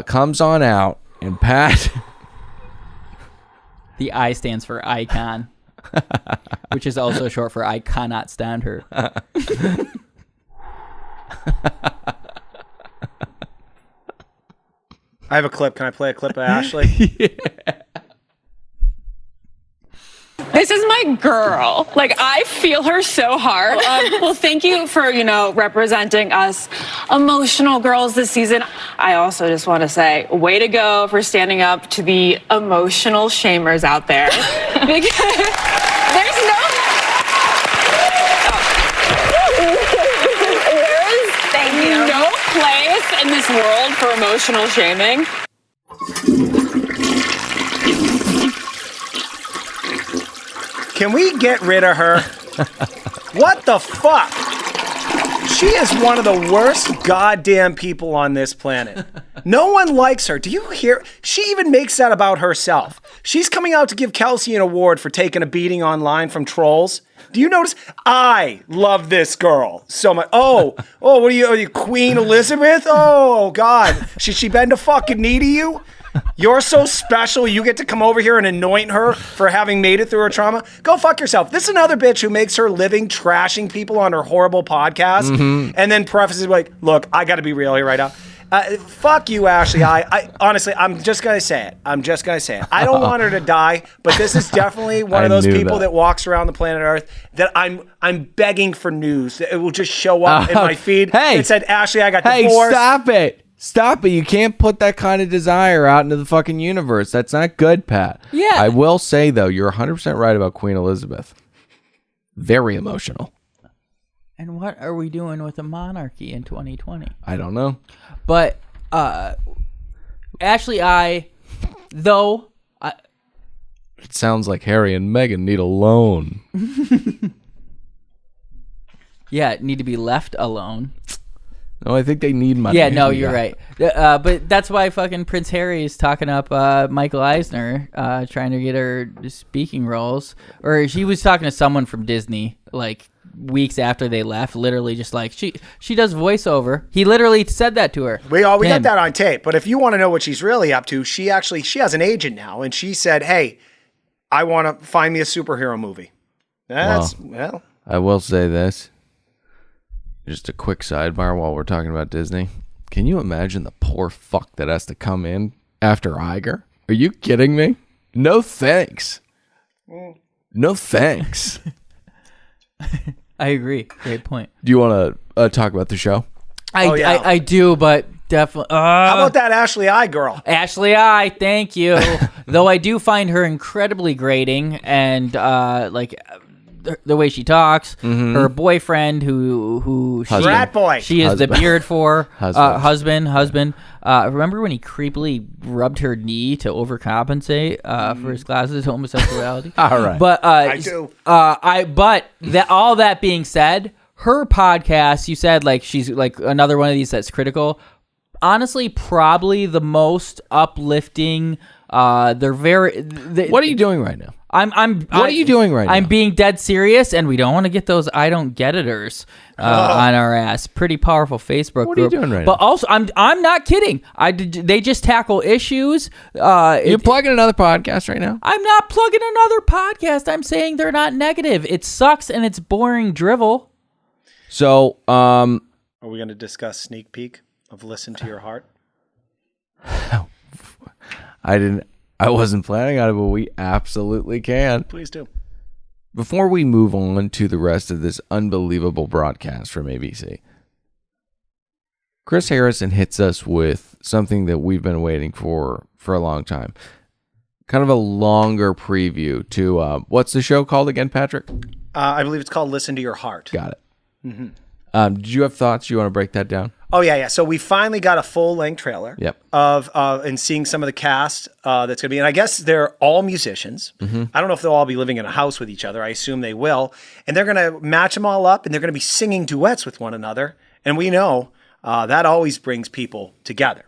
Comes on out, and Pat... The I stands for icon, which is also short for I cannot stand her. I have a clip. Can I play a clip of Ashley? This is my girl. Like, I feel her so hard. Well, thank you for, representing us emotional girls this season. I also just want to say, way to go for standing up to the emotional shamers out there. Because there's no place in this world for emotional shaming. Can we get rid of her? What the fuck? She is one of the worst goddamn people on this planet. No one likes her. Do you hear? She even makes that about herself. She's coming out to give Kelsey an award for taking a beating online from trolls. Do you notice? I love this girl so much. Oh, what are you, Queen Elizabeth? Oh, God. Should she bend a fucking knee to you? You're so special. You get to come over here and anoint her for having made it through her trauma. Go fuck yourself. This is another bitch who makes her living trashing people on her horrible podcast and then prefaces like, look, I got to be real here right now. Fuck you, Ashley. I honestly, I'm just going to say it. I don't want her to die, but this is definitely one of those people that walks around the planet Earth that I'm begging for news. It will just show up in my feed. Hey. It said, Ashley, I got Hey, divorced. Stop it. You can't put that kind of desire out into the fucking universe. That's not good, Pat. Yeah. I will say, though, you're 100% right about Queen Elizabeth. Very emotional. And what are we doing with a monarchy in 2020? I don't know. But Ashley, It sounds like Harry and Meghan need a loan. need to be left alone. No, I think they need money. Yeah, no, you're right. But that's why fucking Prince Harry is talking up Michael Eisner, trying to get her speaking roles. Or she was talking to someone from Disney, like, weeks after they left, literally just like, she does voiceover. He literally said that to her. We got that on tape. But if you want to know what she's really up to, she has an agent now. And she said, hey, I want to find me a superhero movie. Well. I will say this. Just a quick sidebar while we're talking about Disney. Can you imagine the poor fuck that has to come in after Iger? Are you kidding me? No thanks. No thanks. I agree. Great point. Do you want to talk about the show? I do, but definitely. How about that Ashley I girl? Ashley I, thank you. Though I do find her incredibly grating and the way she talks, her boyfriend who she, Rat boy. she is the beard for, Husband. husband. Remember when he creepily rubbed her knee to overcompensate for his classes of homosexuality? All right. But I do. All that being said, her podcast, you said like she's like another one of these that's critical. Honestly, probably the most uplifting. They're very. What are you doing right now? What are you doing right now? I'm being dead serious, and we don't want to get those I don't get iters on our ass. Pretty powerful Facebook What are you group. doing right but now? also, I'm not kidding. They just tackle issues. You're plugging another podcast right now? I'm not plugging another podcast. I'm saying they're not negative. It sucks and it's boring drivel. So, Are we going to discuss sneak peek of Listen to Your Heart? I wasn't planning on it, but we absolutely can. Please do. Before we move on to the rest of this unbelievable broadcast from ABC, Chris Harrison hits us with something that we've been waiting for a long time. Kind of a longer preview to, what's the show called again, Patrick? I believe it's called Listen to Your Heart. Got it. Did you have thoughts? You want to break that down? Oh, yeah. So we finally got a full-length trailer Yep. of and seeing some of the cast that's going to be. And I guess they're all musicians. I don't know if they'll all be living in a house with each other. I assume they will. And they're going to match them all up, and they're going to be singing duets with one another. And we know that always brings people together.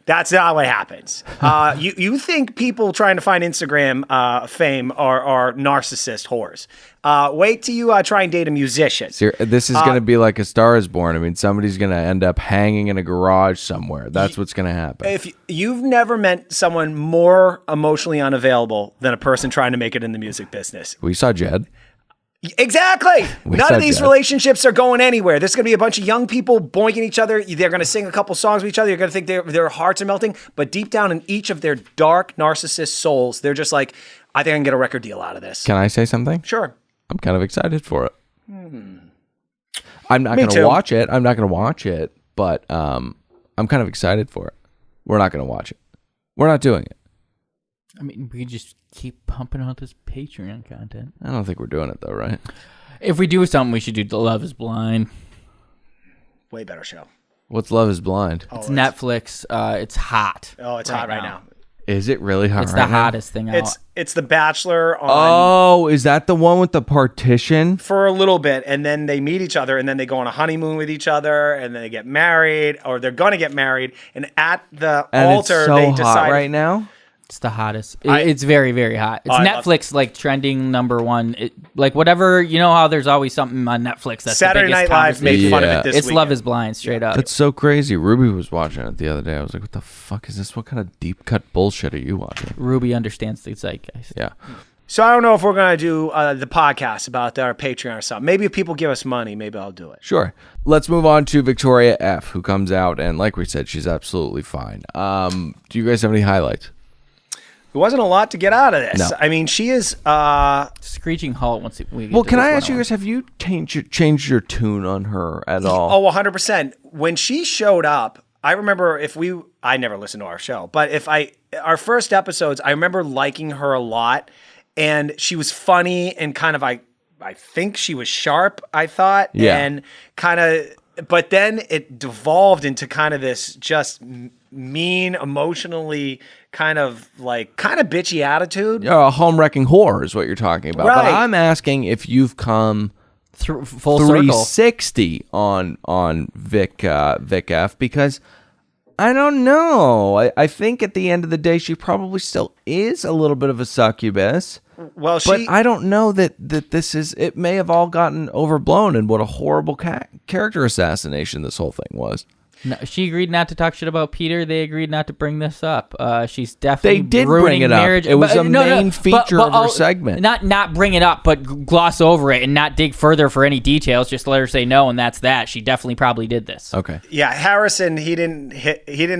That's not what happens. You think people trying to find Instagram fame are narcissist whores. Wait till you try and date a musician. This is going to be like A Star is Born. I mean, somebody's going to end up hanging in a garage somewhere. That's what's going to happen. If you've never met someone more emotionally unavailable than a person trying to make it in the music business. We saw Jed. Exactly. None said of these that. relationships are going anywhere. There's going to be a bunch of young people boinking each other. They're going to sing a couple songs with each other. You're going to think their hearts are melting. But deep down in each of their dark narcissist souls, they're just like, I think I can get a record deal out of this. Can I say something? Sure. I'm kind of excited for it. I'm not Me going to too. watch it. But I'm kind of excited for it. We're not going to watch it. We're not doing it. I mean, we could just keep pumping out this Patreon content. I don't think we're doing it though, right? If we do something, we should do The Love is Blind. Way better show. What's Love is Blind? It's Netflix. It's hot. Oh, it's hot right now. Is it really hot It's right the now? hottest thing out. It's The Bachelor on Oh, is that the one with the partition? for a little bit, and then they meet each other, and then they go on a honeymoon with each other, and then they get married, or they're going to get married, and at the And altar it's so they hot decide right now. It's the hottest. It's very, very hot. It's I love Netflix, like trending number one. Like whatever, you know how there's always something on Netflix that's Saturday the biggest Night Live made fun of Yeah. it this It's weekend. Love is Blind, straight up. That's so crazy. Ruby was watching it the other day. I was like, what the fuck is this? What kind of deep cut bullshit are you watching? Ruby understands the zeitgeist. Yeah. So I don't know if we're going to do the podcast about our Patreon or something. Maybe if people give us money, maybe I'll do it. Sure. Let's move on to Victoria F., who comes out, and like we said, she's absolutely fine. Do you guys have any highlights? There wasn't a lot to get out of this. No. I mean, she is... Screeching halt once we get Well, to can this I one ask you on. guys, have you changed your tune on her at all? Oh, 100%. When she showed up, I remember I never listened to our show, but our first episodes, I remember liking her a lot, and she was funny and kind of, I think she was sharp, I thought, Yeah. and kind of, but then it devolved into kind of this just mean, emotionally kind of bitchy attitude. A home wrecking whore is what you're talking about. But Right. I'm asking if you've come Full circle. 360 on Vic F, because I don't know. I think at the end of the day, she probably still is a little bit of a succubus. Well, But I don't know that this is. It may have all gotten overblown, and what a horrible character assassination this whole thing was. No, she agreed not to talk shit about Peter. They agreed not to bring this up. She's definitely They did ruining bring it up. marriage. It was But- a main feature of her segment. Not bring it up, but gloss over it and not dig further for any details. Just let her say no, and that's that. She definitely probably did this. Okay. yeah, Harrison, he didn't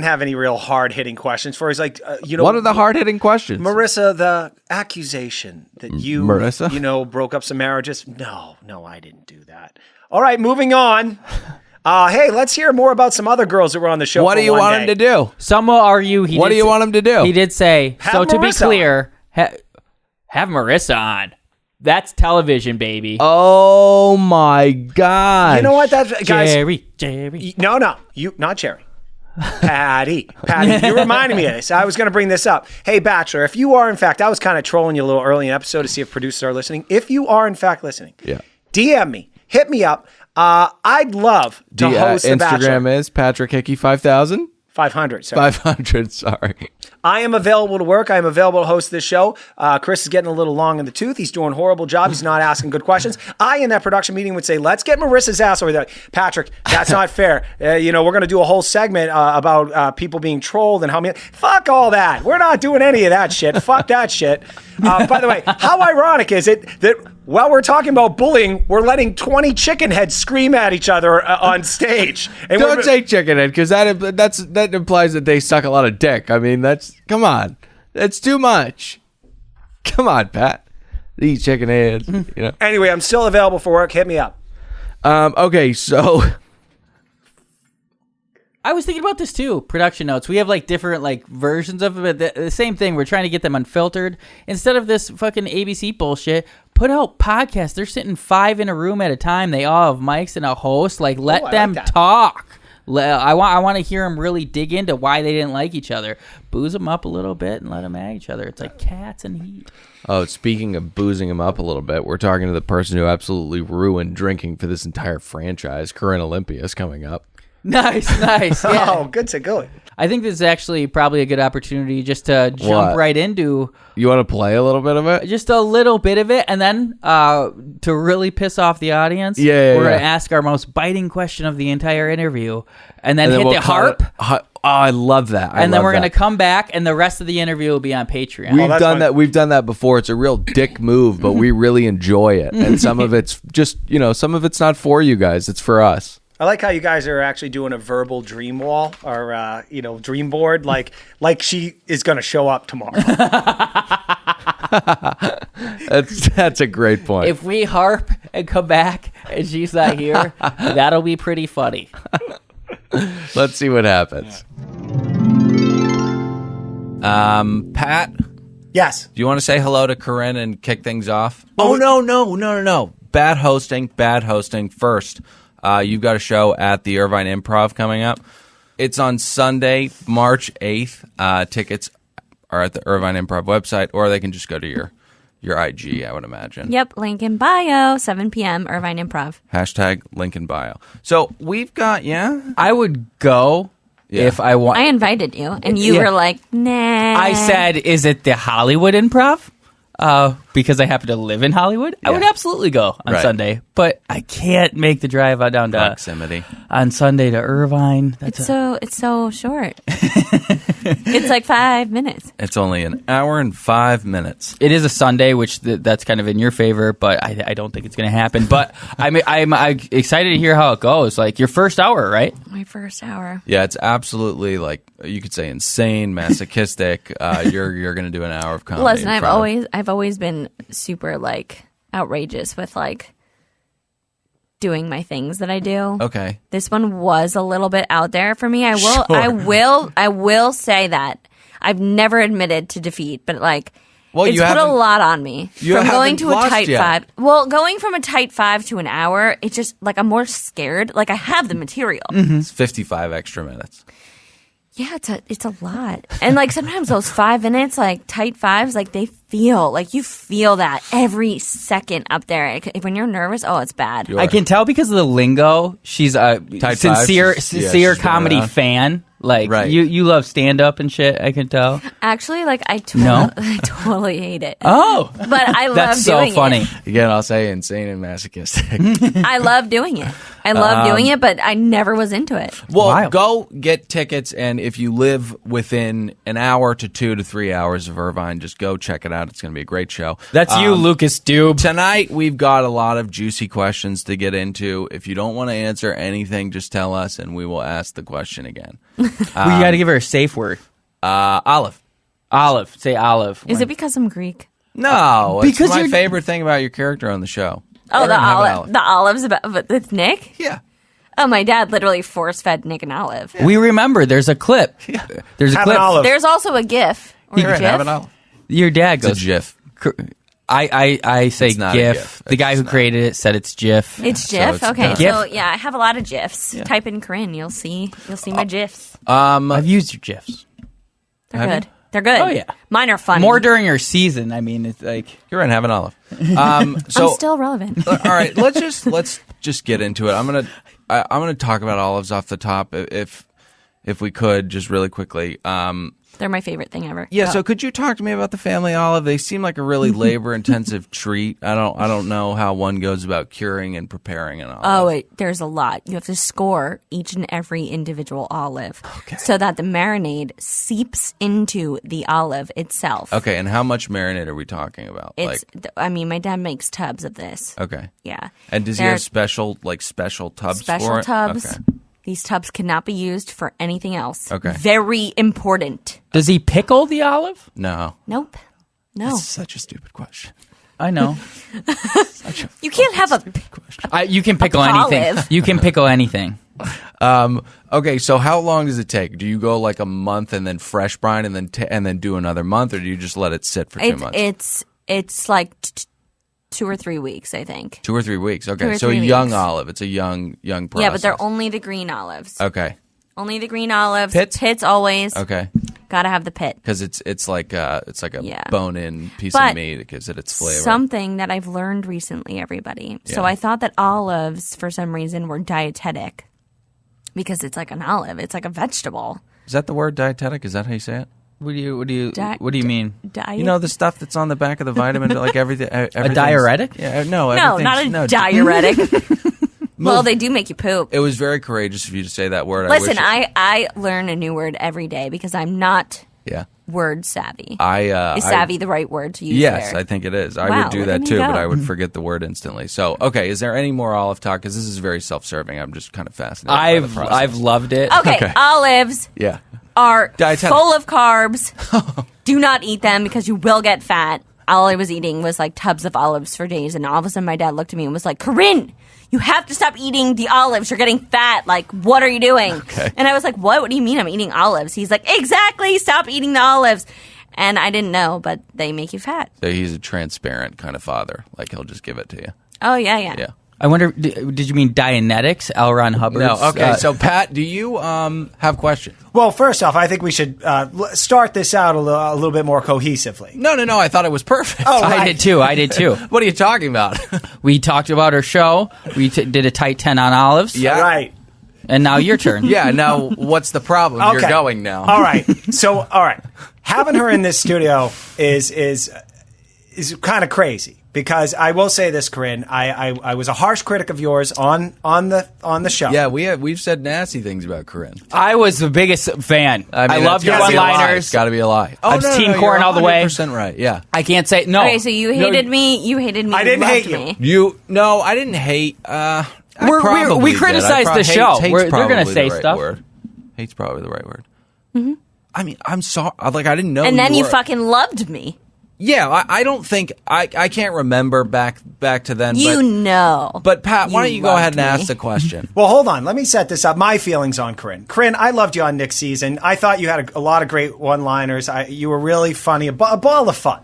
have any real hard hitting questions for. He's like, What are the hard hitting questions? Marissa, the accusation that you, Marissa? broke up some marriages. No, I didn't do that. All right, moving on. Hey, let's hear more about some other girls that were on the show. What for do you one want day. him to do? Some will argue What do you want him to do? He did say, Have so to be Marissa clear, have Marissa on. That's television, baby. Oh my god! You know what? That's guys. Jerry. No, you not Jerry. Patty, you reminded me of this. I was going to bring this up. Hey, Bachelor, if you are in fact, I was kind of trolling you a little early in the episode to see if producers are listening. If you are in fact listening, DM me, hit me up. I'd love to host the Bachelor. Instagram is Patrick Hickey 5000. 500. Sorry. 500. Sorry. I am available to work. I am available to host this show. Chris is getting a little long in the tooth. He's doing a horrible job. He's not asking good questions. I, in that production meeting, would say, let's get Marissa's ass over there. Patrick, that's not fair. We're going to do a whole segment about people being trolled and how many. Fuck all that. We're not doing any of that shit. Fuck that shit. By the way, how ironic is it that while we're talking about bullying, we're letting 20 chicken heads scream at each other on stage? And Don't say chickenhead, because that implies that they suck a lot of dick. I mean, come on. That's too much. Come on, Pat. These chicken heads. You know. Anyway, I'm still available for work. Hit me up. Okay, so I was thinking about this too. Production notes. We have like different like versions of it. But the same thing. We're trying to get them unfiltered instead of this fucking ABC bullshit. Put out podcasts. They're sitting 5 in a room at a time. They all have mics and a host. Like let them talk. I want to hear them really dig into why they didn't like each other. Booze them up a little bit and let them at each other. It's like cats and heat. Oh, speaking of boozing him up a little bit, we're talking to the person who absolutely ruined drinking for this entire franchise. Corinne Olympia is coming up. Nice. Yeah. Oh, good to go. I think this is actually probably a good opportunity just to jump right into. You want to play a little bit of it? Just a little bit of it, and then to really piss off the audience, we're going to ask our most biting question of the entire interview, and then hit the harp. Oh, I love that. And then we're going to come back, and the rest of the interview will be on Patreon. We've done that. We've done that before. It's a real dick move, but we really enjoy it. And some of it's just, some of it's not for you guys. It's for us. I like how you guys are actually doing a verbal dream wall or, dream board, like she is going to show up tomorrow. That's a great point. If we harp and come back and she's not here, that'll be pretty funny. Let's see what happens. Pat? Yes. Do you want to say hello to Corinne and kick things off? Oh, no. Bad hosting first. You've got a show at the Irvine Improv coming up. It's on Sunday, March 8th. Tickets are at the Irvine Improv website, or they can just go to your IG, I would imagine. Yep, link in bio, 7 p.m., Irvine Improv. # link in bio. So we've got, I would go if I want. I invited you, and you were like, nah. I said, is it the Hollywood Improv? Because I happen to live in Hollywood, I would absolutely go on Sunday, but I can't make the drive down to proximity on Sunday to Irvine. It's so short. It's like 5 minutes. It's only an hour and 5 minutes. It is a Sunday, which that's kind of in your favor, but I don't think it's going to happen. But I'm excited to hear how it goes. Like your first hour, right? My first hour. Yeah, it's absolutely like you could say insane, masochistic. You're going to do an hour of comedy. Listen, I've always been super like outrageous with like doing my things that I do. Okay. This one was a little bit out there for me. I will say that. I've never admitted to defeat, but like it's put a lot on me. From going to a tight 5. Well, going from a tight 5 to an hour, it's just like I'm more scared. Like I have the material. It's 55 extra minutes. Yeah, it's a lot. And like sometimes those 5 minutes, like tight 5s, like they feel like you feel that every second up there. When you're nervous, it's bad. I can tell because of the lingo. She's a sincere comedy fan. Like you love stand up and shit. I can tell. Actually, like I totally hate it. Oh, but I love that's doing so funny. it. Again, I'll say insane and masochistic. I love doing it. I love doing it, but I never was into it. Well, go get tickets, and if you live within an hour to 2 to 3 hours of Irvine, just go check it out. It's going to be a great show. That's you, Lucas Dube. Tonight, we've got a lot of juicy questions to get into. If you don't want to answer anything, just tell us, and we will ask the question again. We got to give her a safe word. Olive. Olive. Say olive. Is it because I'm Greek? No, because it's my favorite thing about your character on the show. Oh, the olives with Nick? Yeah. Oh, my dad literally force-fed Nick an olive. We remember. There's a clip. There's a clip. An olive. There's also a GIF. Or a GIF. Have an olive. Your dad goes. It's a GIF. I say It's not a GIF. GIF. The guy who created it said it's GIF. It's so GIF. it's Okay, done. so yeah, I have a lot of GIFs. Type in Corinne, you'll see my GIFs. I've used your GIFs. They're have good. you? They're good. Oh, yeah. Mine are funny. More during your season. I mean, it's like You're in, have an olive. So I'm still relevant. all right, let's just get into it. I'm gonna talk about olives off the top if we could, just really quickly. They're my favorite thing ever. Yeah, so could you talk to me about the family olive? They seem like a really labor-intensive treat. I don't know how one goes about curing and preparing an olive. Oh, wait, there's a lot. You have to score each and every individual olive so that the marinade seeps into the olive itself. Okay, and how much marinade are we talking about? I mean, my dad makes tubs of this. Okay. Yeah. And does he They're have special tubs for special it? tubs? Okay. These tubs cannot be used for anything else. Okay. Very important. does he pickle the olive? No. Nope. No. That's such a stupid question. I know. You can't have a You can pickle anything. olive. You can pickle anything. Okay, so how long does it take? Do you go like a month and then fresh brine and then do another month, or do you just let it sit for 2 months? It's like 2 or 3 weeks, I think. 2 or 3 weeks. Okay, 2 or so a 3 young weeks. olive. It's a young process. Yeah, but they're only the green olives. Okay. Only the green olives. Pits? Pits always. Okay. Gotta have the pit. Because it's like a Yeah. bone-in piece But of meat. It gives it its flavor. Something that I've learned recently, everybody. So Yeah. I thought that olives, for some reason, were dietetic because it's like an olive. It's like a vegetable. Is that the word dietetic? Is that how you say it? What do you mean? Diet? You know the stuff that's on the back of the vitamin, like everything. A diuretic? Yeah, no, No, not a diuretic. Well, they do make you poop. It was very courageous of you to say that word. Listen, I I learn a new word every day because I'm not yeah. word savvy. Is Is savvy the right word to use Yes, there? I think it is. I Wow, would do look that at me too, go. but I would forget the word instantly. So, okay, is there any more olive talk? Because this is very self-serving. I'm just kind of fascinated. by the process. I've loved it. Okay, olives yeah. are Dietetic. full of carbs. Do not eat them because you will get fat. All I was eating was like tubs of olives for days, and all of a sudden my dad looked at me and was like, Corinne, you have to stop eating the olives. You're getting fat. Like, what are you doing? Okay. And I was like, what? What do you mean I'm eating olives? He's like, exactly. Stop eating the olives. And I didn't know, but they make you fat. So he's a transparent kind of father. Like he'll just give it to you. Oh, yeah. Yeah. I wonder, did you mean Dianetics, L. Ron Hubbard? No. Okay. So Pat, do you have questions? Well, first off, I think we should start this out a little bit more cohesively. No. I thought it was perfect. Oh, I did too. What are you talking about? We talked about our show. We did a tight 10 on olives. Yeah. Right. And now your turn. Yeah. Now, what's the problem? Okay. You're going now. All right. So, all right. Having her in this studio is kind of crazy because I will say this, Corinne. I was a harsh critic of yours on the show. Yeah, we've said nasty things about Corinne. I was the biggest fan. I mean, loved your that's gotta be a lie. one-liners. It's got to be a lie. I'm Team Corn all the way. 100% right. Yeah. I can't say no. Okay, so you hated me. You hated me. I didn't loved hate you. me. No, I didn't hate. We criticized the show. They're going to say stuff. Word. Hate's probably the right word. Mm-hmm. I mean, I'm sorry. Like, I didn't know. And then you were. fucking loved me. Yeah, I don't think I can't remember back to then. You know. But Pat, why don't you go ahead and loved ask me. the question? Well, hold on. Let me set this up. My feelings on Corinne. Corinne, I loved you on Nick's season. I thought you had a lot of great one-liners. You were really funny, a ball of fun.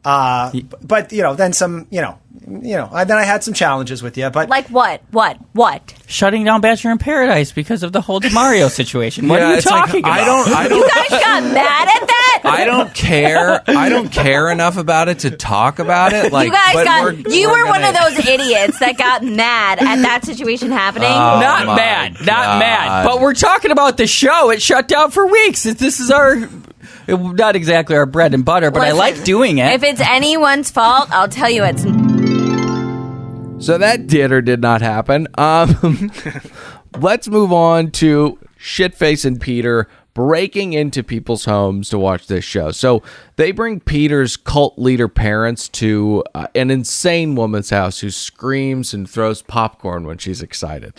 But then some, then I had some challenges with you. But Like what? What? Shutting down Bachelor in Paradise because of the whole DeMario situation. What are you it's like, talking about? I don't. You guys got mad at that? I don't care. I don't care enough about it to talk about it. Like, You guys but you we're were one of gonna- those idiots that got mad at that situation happening. Not my mad. Not God. mad. But we're talking about the show. It shut down for weeks. This is not exactly our bread and butter, but I Listen, like doing it. If it's anyone's fault, I'll tell you it's. So that did or did not happen. Let's move on to Shitface and Peter breaking into people's homes to watch this show. So they bring Peter's cult leader parents to an insane woman's house who screams and throws popcorn when she's excited.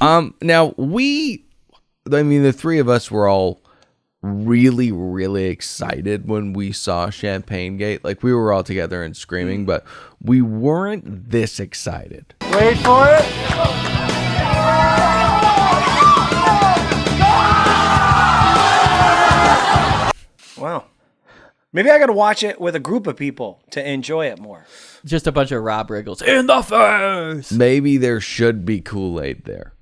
Now the three of us were all really, really excited when we saw Champagne Gate. Like, we were all together and screaming, but we weren't this excited. wait for it. Wow. Maybe I got to watch it with a group of people to enjoy it more. Just a bunch of Rob Riggles in the face. Maybe there should be Kool-Aid there.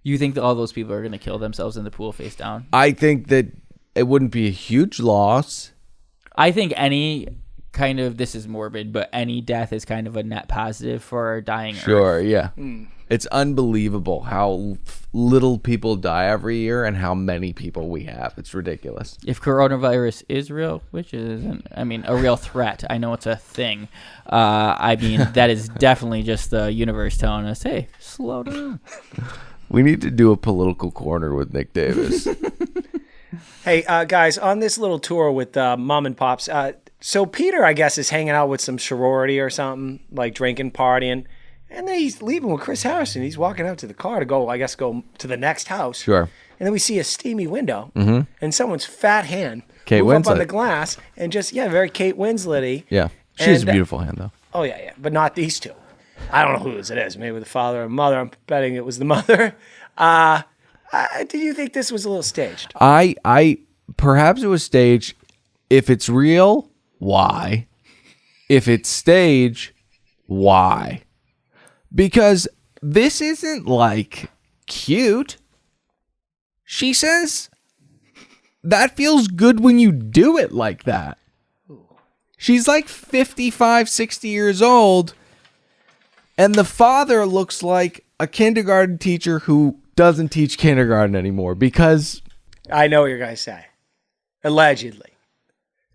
You think that all those people are going to kill themselves in the pool face down? I think that it wouldn't be a huge loss. I think any kind of, this is morbid, but any death is kind of a net positive for our dying Earth. Sure, yeah. It's unbelievable how little people die every year and how many people we have. It's ridiculous. If coronavirus is real, which isn't, a real threat. I know it's a thing. That is definitely just the universe telling us, hey, slow down. We need to do a political corner with Nick Davis. Hey, guys, on this little tour with Mom and Pops, so Peter, I guess, is hanging out with some sorority or something, like drinking, partying. And then he's leaving with Chris Harrison. He's walking out to the car to go to the next house. Sure. And then we see a steamy window and someone's fat hand Kate move Winslet. up on the glass and just, very Kate Winslet-y. Yeah. She has a beautiful hand, though. Oh, yeah. But not these two. I don't know whose it is. Maybe the father or mother. I'm betting it was the mother. Do you think this was a little staged? Perhaps it was staged. If it's real, why? If it's stage, why? Because this isn't like cute. She says that feels good when you do it like that. She's like 55, 60 years old. And the father looks like a kindergarten teacher who doesn't teach kindergarten anymore because... I know what you're going to say. Allegedly.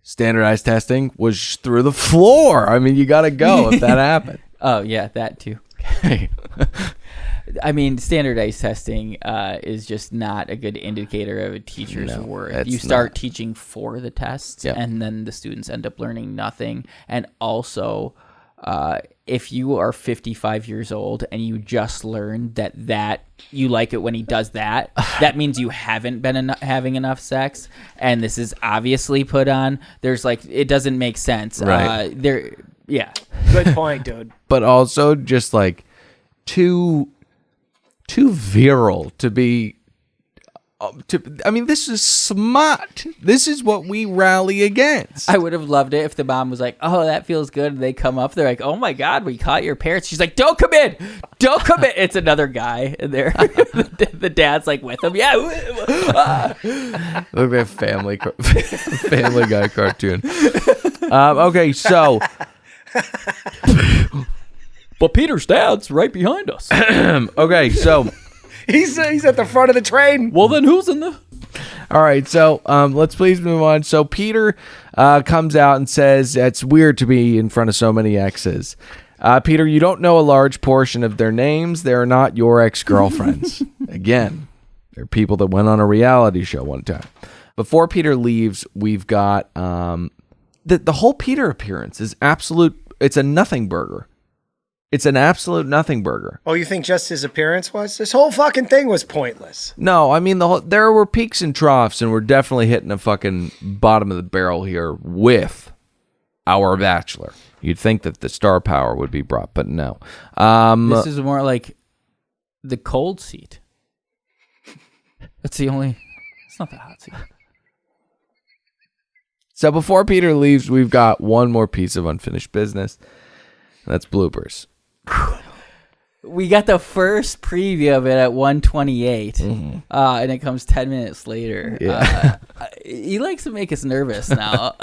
Standardized testing was through the floor. You got to go if that happened. Oh, yeah, that too. Standardized testing is just not a good indicator of a teacher's worth. You start teaching for the tests, and then the students end up learning nothing. And also, if you are 55 years old and you just learned that you like it when he does that, that means you haven't been having enough sex, and this is obviously put on. There's it doesn't make sense. Right. Good point, dude. But also just too virile to be. This is smut. This is what we rally against. I would have loved it if the mom was like, "Oh, that feels good." And they come up, they're like, "Oh my God, we caught your parents." She's like, "Don't come in, don't come in." It's another guy, and there, the dad's with him. Yeah, look at Family Guy cartoon. Okay, so. But Peter's dad's right behind us. Okay, so. He's at the front of the train. Well, then who's in the... All right, so let's please move on. So Peter comes out and says it's weird to be in front of so many exes. Peter, you don't know a large portion of their names. They're not your ex-girlfriends. Again, they're people that went on a reality show one time. Before Peter leaves, we've got the whole Peter appearance is absolute. It's a nothing burger. It's an absolute nothing burger. Oh, you think just his appearance was? This whole fucking thing was pointless. No, there were peaks and troughs, and we're definitely hitting a fucking bottom of the barrel here with our Bachelor. You'd think that the star power would be brought, but no. This is more like the cold seat. It's not the hot seat. So before Peter leaves, we've got one more piece of unfinished business. That's bloopers. We got the first preview of it at 1:28, and it comes 10 minutes later. Yeah. He likes to make us nervous now.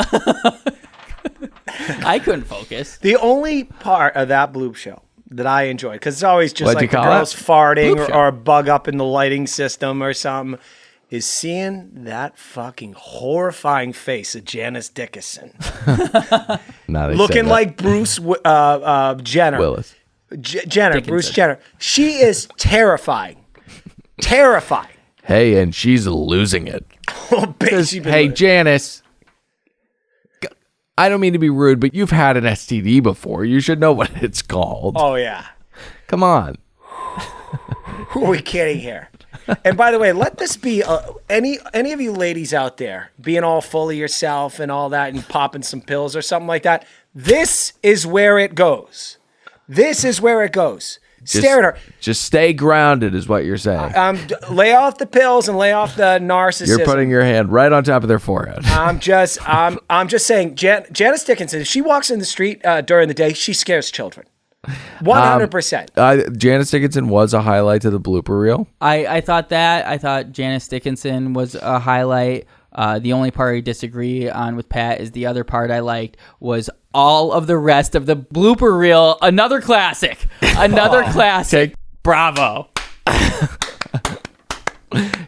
I couldn't focus. The only part of that bloop show that I enjoyed, because it's always just What'd like you the call girls it? farting or a bug up in the lighting system or something, is seeing that fucking horrifying face of Janice Dickinson. Looking like Bruce Jenner. Willis. Jenner, Bruce Jenner. She is terrifying. Terrifying. Hey, and she's losing it. Oh, bitch, Hey, Janice. I don't mean to be rude, but you've had an STD before. You should know what it's called. Oh, yeah. Come on. Who are we kidding here? And by the way, let this be any of you ladies out there being all full of yourself and all that and popping some pills or something like that. This is where it goes. This is where it goes. stare at her. Just stay grounded is what you're saying. Lay off the pills and lay off the narcissism. You're putting your hand right on top of their forehead. I'm just saying, Janice Dickinson, if she walks in the street during the day, she scares children. 100%. Janice Dickinson was a highlight to the blooper reel. I thought that. I thought Janice Dickinson was a highlight. The only part I disagree on with Pat is the other part I liked was all of the rest of the blooper reel. Another classic. Classic. Bravo.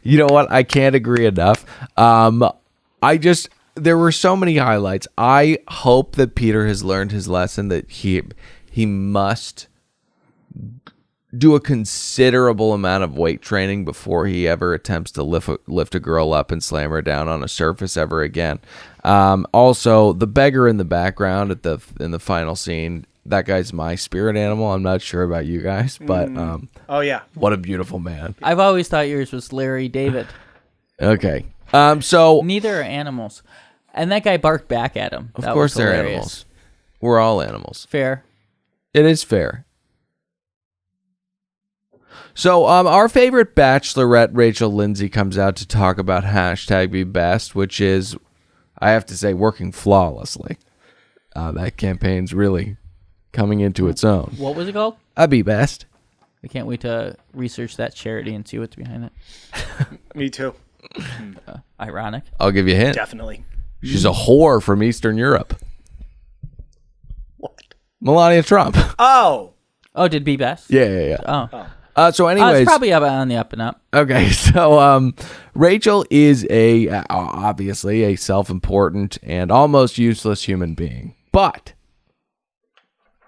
You know what? I can't agree enough. There were so many highlights. I hope that Peter has learned his lesson that he must do a considerable amount of weight training before he ever attempts to lift a girl up and slam her down on a surface ever again. Also, the beggar in the background in the final scene, that guy's my spirit animal. I'm not sure about you guys, but oh yeah, what a beautiful man. I've always thought yours was Larry David. Okay, so neither are animals, and that guy barked back at him. Of course, they're animals. We're all animals. Fair. It is fair. So our favorite bachelorette, Rachel Lindsay, comes out to talk about #BeBest, which is, I have to say, working flawlessly. That campaign's really coming into its own. What was it called? Be Best. I can't wait to research that charity and see what's behind it. Me too. Ironic. I'll give you a hint. Definitely. She's a whore from Eastern Europe. What? Melania Trump. Oh, did Be Best? Yeah. Oh. So anyways. It's probably on the up and up. Okay, so Rachel is obviously a self-important and almost useless human being. But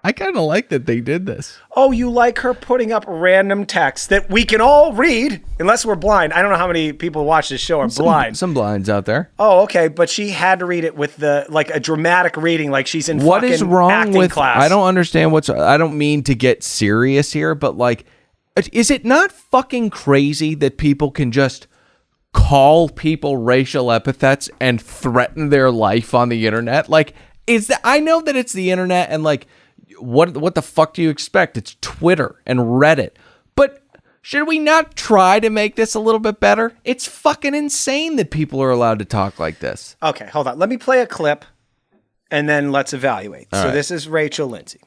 I kind of like that they did this. Oh, you like her putting up random text that we can all read, unless we're blind. I don't know how many people watch this show are blind. Some blinds out there. Oh, okay, but she had to read it with a dramatic reading, like she's in What fucking is wrong acting with? class. I don't understand I don't mean to get serious here, but like, is it not fucking crazy that people can just call people racial epithets and threaten their life on the internet? Like, I know that it's the internet and like, what the fuck do you expect? It's Twitter and Reddit. But should we not try to make this a little bit better? It's fucking insane that people are allowed to talk like this. Okay, hold on. Let me play a clip, and then let's evaluate. All so right. This is Rachel Lindsay.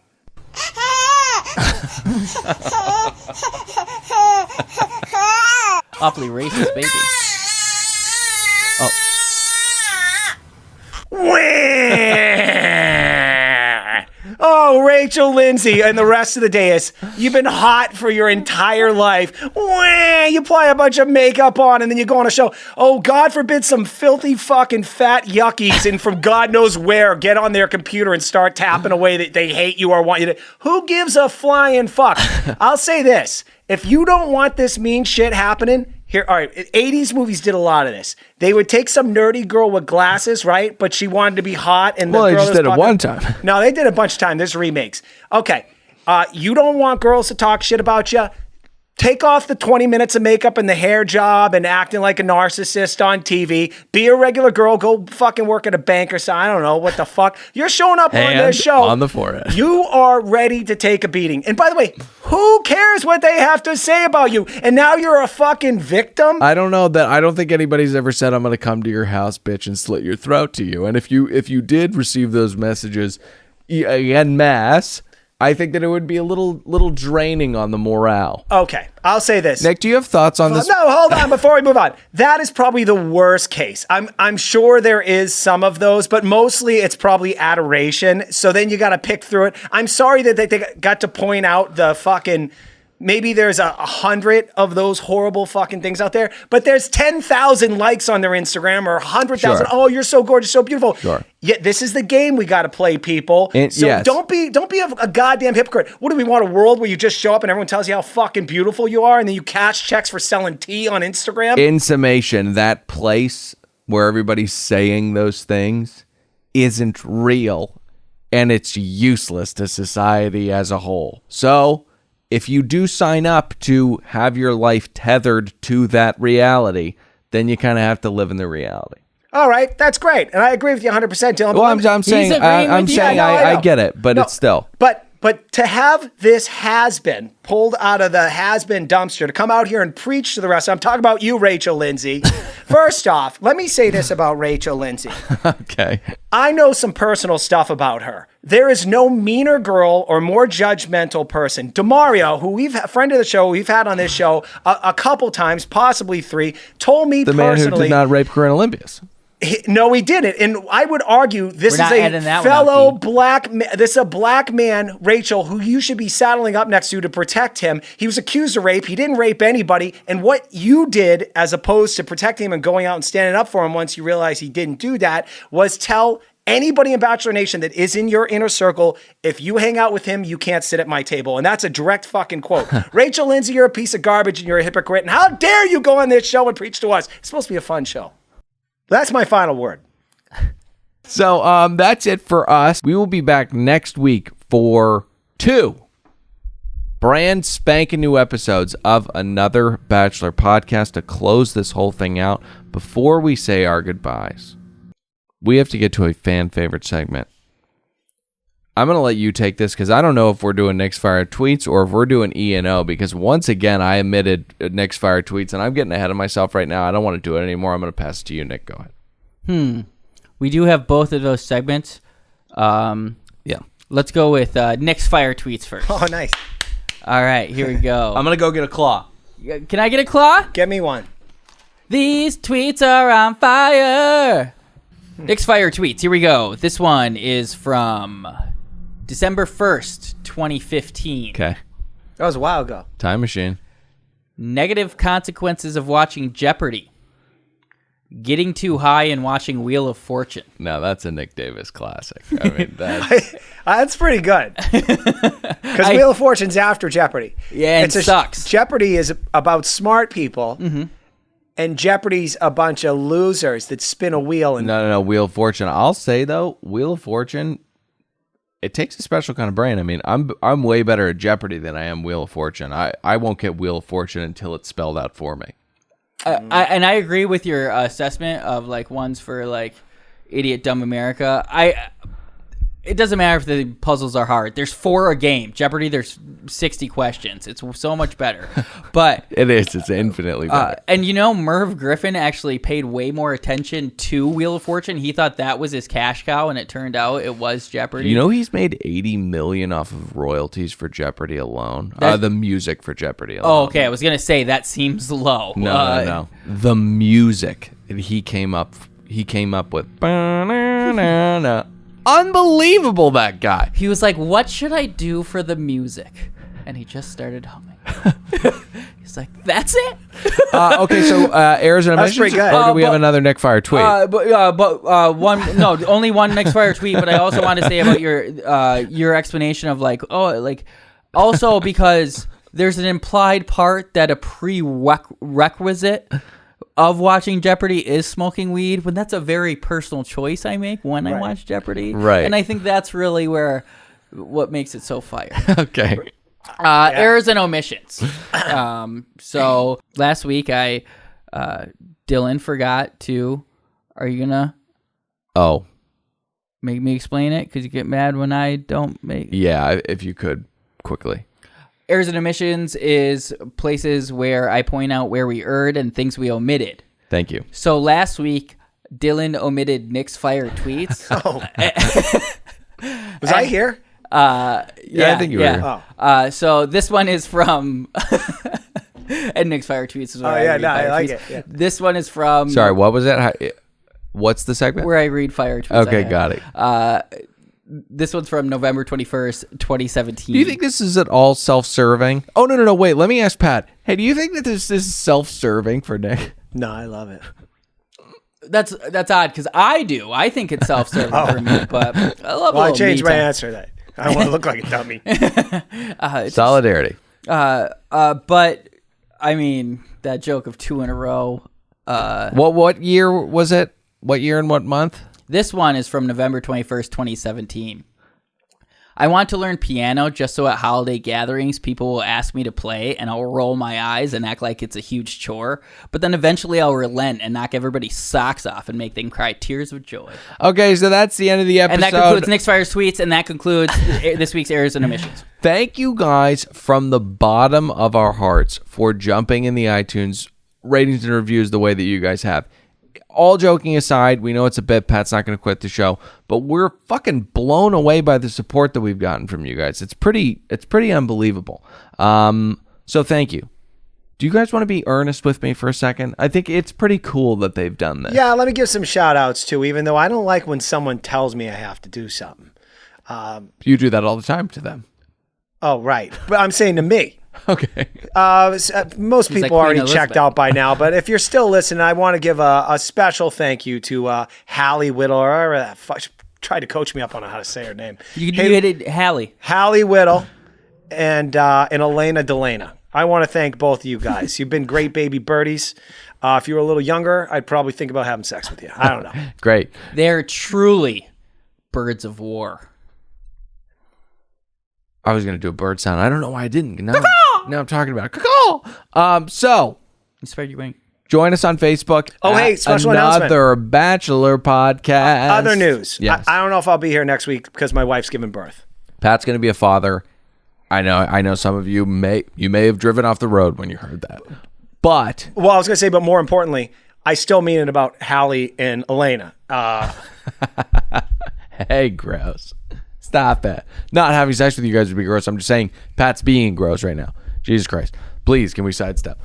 Awfully racist, baby. Oh, Rachel Lindsay, and the rest of the day is, you've been hot for your entire life. You apply a bunch of makeup on, and then you go on a show. Oh, God forbid some filthy fucking fat yuckies and from God knows where get on their computer and start tapping away that they hate you or want you to. Who gives a flying fuck? I'll say this. If you don't want this mean shit happening, here, all right, 80s movies did a lot of this. They would take some nerdy girl with glasses, right? But she wanted to be hot. And Well, they just did it one time. No, they did a bunch of times. There's remakes. Okay, you don't want girls to talk shit about you? Take off the 20 minutes of makeup and the hair job and acting like a narcissist on TV. Be a regular girl. Go fucking work at a bank or something. I don't know. What the fuck? You're showing up on this show. On the forehead. You are ready to take a beating. And by the way, who cares what they have to say about you? And now you're a fucking victim? I don't know that. I don't think anybody's ever said, I'm going to come to your house, bitch, and slit your throat to you. And if you did receive those messages en masse, I think that it would be a little draining on the morale. Okay, I'll say this. Nick, do you have thoughts on this? No, hold on before we move on. That is probably the worst case. I'm sure there is some of those, but mostly it's probably adoration. So then you got to pick through it. I'm sorry that they got to point out the fucking... Maybe there's 100 of those horrible fucking things out there, but there's 10,000 likes on their Instagram or 100,000. Sure. Oh, you're so gorgeous, so beautiful. Sure. Yeah, this is the game we got to play, people. So yes. don't be a goddamn hypocrite. What do we want, a world where you just show up and everyone tells you how fucking beautiful you are, and then you cash checks for selling tea on Instagram? In summation, that place where everybody's saying those things isn't real, and it's useless to society as a whole. So if you do sign up to have your life tethered to that reality, then you kind of have to live in the reality. All right, that's great, and I agree with you 100%, Dylan. Well, I'm saying I get it, but it's still. But But to have this has-been pulled out of the has-been dumpster to come out here and preach to the rest, I'm talking about you, Rachel Lindsay. First off, let me say this about Rachel Lindsay. Okay. I know some personal stuff about her. There is no meaner girl or more judgmental person. Demario, who a friend of the show, we've had on this show a couple times, possibly 3, told me the personally. Man who did not rape Corinne Olympius. No, he didn't. And I would argue this We're is not editing a that one fellow out, black man. This is a black man, Rachel, who you should be saddling up next to protect him. He was accused of rape. He didn't rape anybody. And what you did, as opposed to protecting him and going out and standing up for him once you realized he didn't do that, was tell anybody in Bachelor Nation that is in your inner circle, if you hang out with him, you can't sit at my table. And that's a direct fucking quote. Rachel Lindsay, you're a piece of garbage and you're a hypocrite. And how dare you go on this show and preach to us? It's supposed to be a fun show. That's my final word. So that's it for us. We will be back next week for 2 brand spanking new episodes of another Bachelor podcast to close this whole thing out. Before we say our goodbyes, we have to get to a fan favorite segment. I'm going to let you take this because I don't know if we're doing Nick's Fire Tweets or if we're doing E&O, because once again, I omitted Nick's Fire Tweets and I'm getting ahead of myself right now. I don't want to do it anymore. I'm going to pass it to you, Nick. Go ahead. We do have both of those segments. Yeah. Let's go with Nick's Fire Tweets first. Oh, nice. All right, here we go. I'm going to go get a claw. Can I get a claw? Get me one. These tweets are on fire. Nick's Fire Tweets. Here we go. This one is from December 1st, 2015. Okay. That was a while ago. Time machine. Negative consequences of watching Jeopardy. Getting too high and watching Wheel of Fortune. Now that's a Nick Davis classic. I mean, that's... That's pretty good. Because Wheel of Fortune's after Jeopardy. Yeah, it sucks. Jeopardy is about smart people, and Jeopardy's a bunch of losers that spin a wheel. And No. Wheel of Fortune. I'll say, though, Wheel of Fortune, it takes a special kind of brain. I mean, I'm way better at Jeopardy than I am Wheel of Fortune. I won't get Wheel of Fortune until it's spelled out for me. I agree with your assessment of like ones for like Idiot Dumb America. It doesn't matter if the puzzles are hard. There's 4 a game. Jeopardy, there's 60 questions. It's so much better. But It is. It's infinitely better. and you know, Merv Griffin actually paid way more attention to Wheel of Fortune. He thought that was his cash cow, and it turned out it was Jeopardy. You know, he's made $80 million off of royalties for Jeopardy alone. The music for Jeopardy alone. Oh, okay. I was gonna say that seems low. No. The music he came up with. Ba-na-na-na. Unbelievable, that guy. He was like, "What should I do for the music?" And he just started humming. He's like, "That's it." Okay, so errors and omissions, pretty good. or do we have another Nick Fire tweet? Only one Nick Fire tweet. But I also want to say about your explanation of like, also because there's an implied part that a prerequisite of watching Jeopardy is smoking weed, when that's a very personal choice I make when I watch Jeopardy. Right. And I think that's really what makes it so fire. Okay. Errors and omissions. So last week Dylan forgot to, are you gonna make me explain it? Because you get mad when I don't make. Yeah, if you could quickly. Errors and omissions is places where I point out where we erred and things we omitted. Thank you. So last week, Dylan omitted Nick's Fire Tweets. was I here? Yeah, I think you were here. So this one is from... and Nick's Fire Tweets is where I read Fire like Tweets. it. Yeah. This one is from... Sorry, what was it? What's the segment? Where I read Fire Tweets. Okay, got it. This one's from November 21st, 2017. Do you think this is at all self-serving? Oh, no, wait. Let me ask Pat. Hey, do you think that this is self-serving for Nick? No, I love it. That's odd, because I do. I think it's self-serving for me, but I love I changed my answer to that. I don't want to look like a dummy. Solidarity. But, I mean, that joke of 2 in a row. What year was it? What year and what month? This one is from November 21st, 2017. I want to learn piano just so at holiday gatherings, people will ask me to play and I'll roll my eyes and act like it's a huge chore. But then eventually I'll relent and knock everybody's socks off and make them cry tears of joy. Okay, so that's the end of the episode. And that concludes Nick's Fire Tweets, and that concludes this week's Errors and Omissions. Thank you guys from the bottom of our hearts for jumping in the iTunes ratings and reviews the way that you guys have. All joking aside, we know it's a bit. Pat's not going to quit the show, but we're fucking blown away by the support that we've gotten from you guys. It's pretty unbelievable. So thank you. Do you guys want to be earnest with me for a second? I think it's pretty cool that they've done this. Yeah, let me give some shout outs too, even though I don't like when someone tells me I have to do something. You do that all the time to them. Oh, right. But I'm saying to me. Okay. Most He's people like already Queen checked Elizabeth. out by now, but if you're still listening, I want to give a special thank you to Hallie Whittle. Or, tried to coach me up on how to say her name. You hit it, Hallie. Hallie Whittle and Elena Delana. I want to thank both of you guys. You've been great baby birdies. If you were a little younger, I'd probably think about having sex with you. I don't know. Great. They're truly birds of war. I was going to do a bird sound. I don't know why I didn't. Now I'm talking about it. So Inspired you wink. join us on Facebook. Oh, hey, special announcement. Another Bachelor podcast. Other news. Yes. I don't know if I'll be here next week because my wife's giving birth. Pat's going to be a father. I know some of you may have driven off the road when you heard that. But Well, I was going to say, but more importantly, I still mean it about Hallie and Elena. hey, gross. Stop it. Not having sex with you guys would be gross. I'm just saying Pat's being gross right now. Jesus Christ. Please, can we sidestep?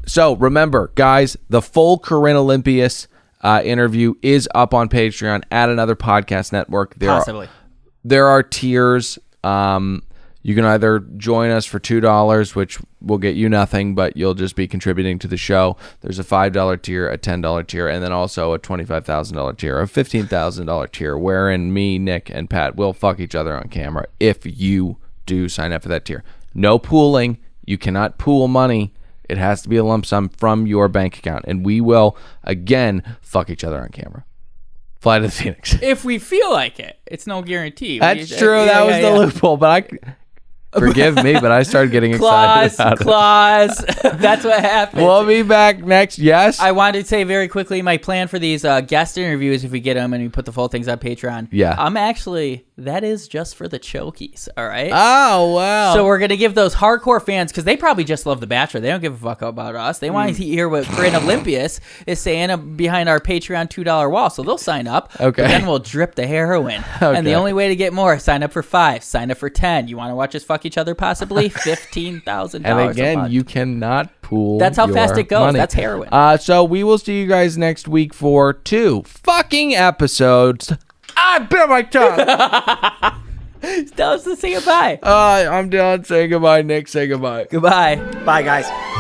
So remember, guys, the full Corinne Olympius interview is up on Patreon at Another Podcast Network. There are tiers. You can either join us for $2, which will get you nothing, but you'll just be contributing to the show. There's a $5 tier, a $10 tier, and then also a $25,000 tier, a $15,000 tier, wherein me, Nick, and Pat will fuck each other on camera if you do sign up for that tier. No pooling. You cannot pool money. It has to be a lump sum from your bank account, and we will, again, fuck each other on camera. Fly to the Phoenix. If we feel like it. It's no guarantee. That's true. That was the loophole, but forgive me, but I started getting excited about Clause. That's what happened. We'll be back next. Yes. I wanted to say very quickly my plan for these guest interviews, if we get them and we put the full things on Patreon. Yeah. That is just for the chokies, all right? Oh, wow. So we're going to give those hardcore fans, because they probably just love The Bachelor. They don't give a fuck about us. They want to hear what Corinne Olympius is saying behind our Patreon $2 wall. So they'll sign up. Okay. But then we'll drip the heroin. Okay. And the only way to get more, sign up for $5. Sign up for $10. You want to watch us fuck each other possibly? $15,000 And again, a month. you cannot pool. That's how your fast it goes. money. That's heroin. So we will see you guys next week for 2 fucking episodes. I bit my tongue. Tell us to say goodbye. I'm done. Say goodbye, Nick. Say goodbye. Goodbye. Bye, guys.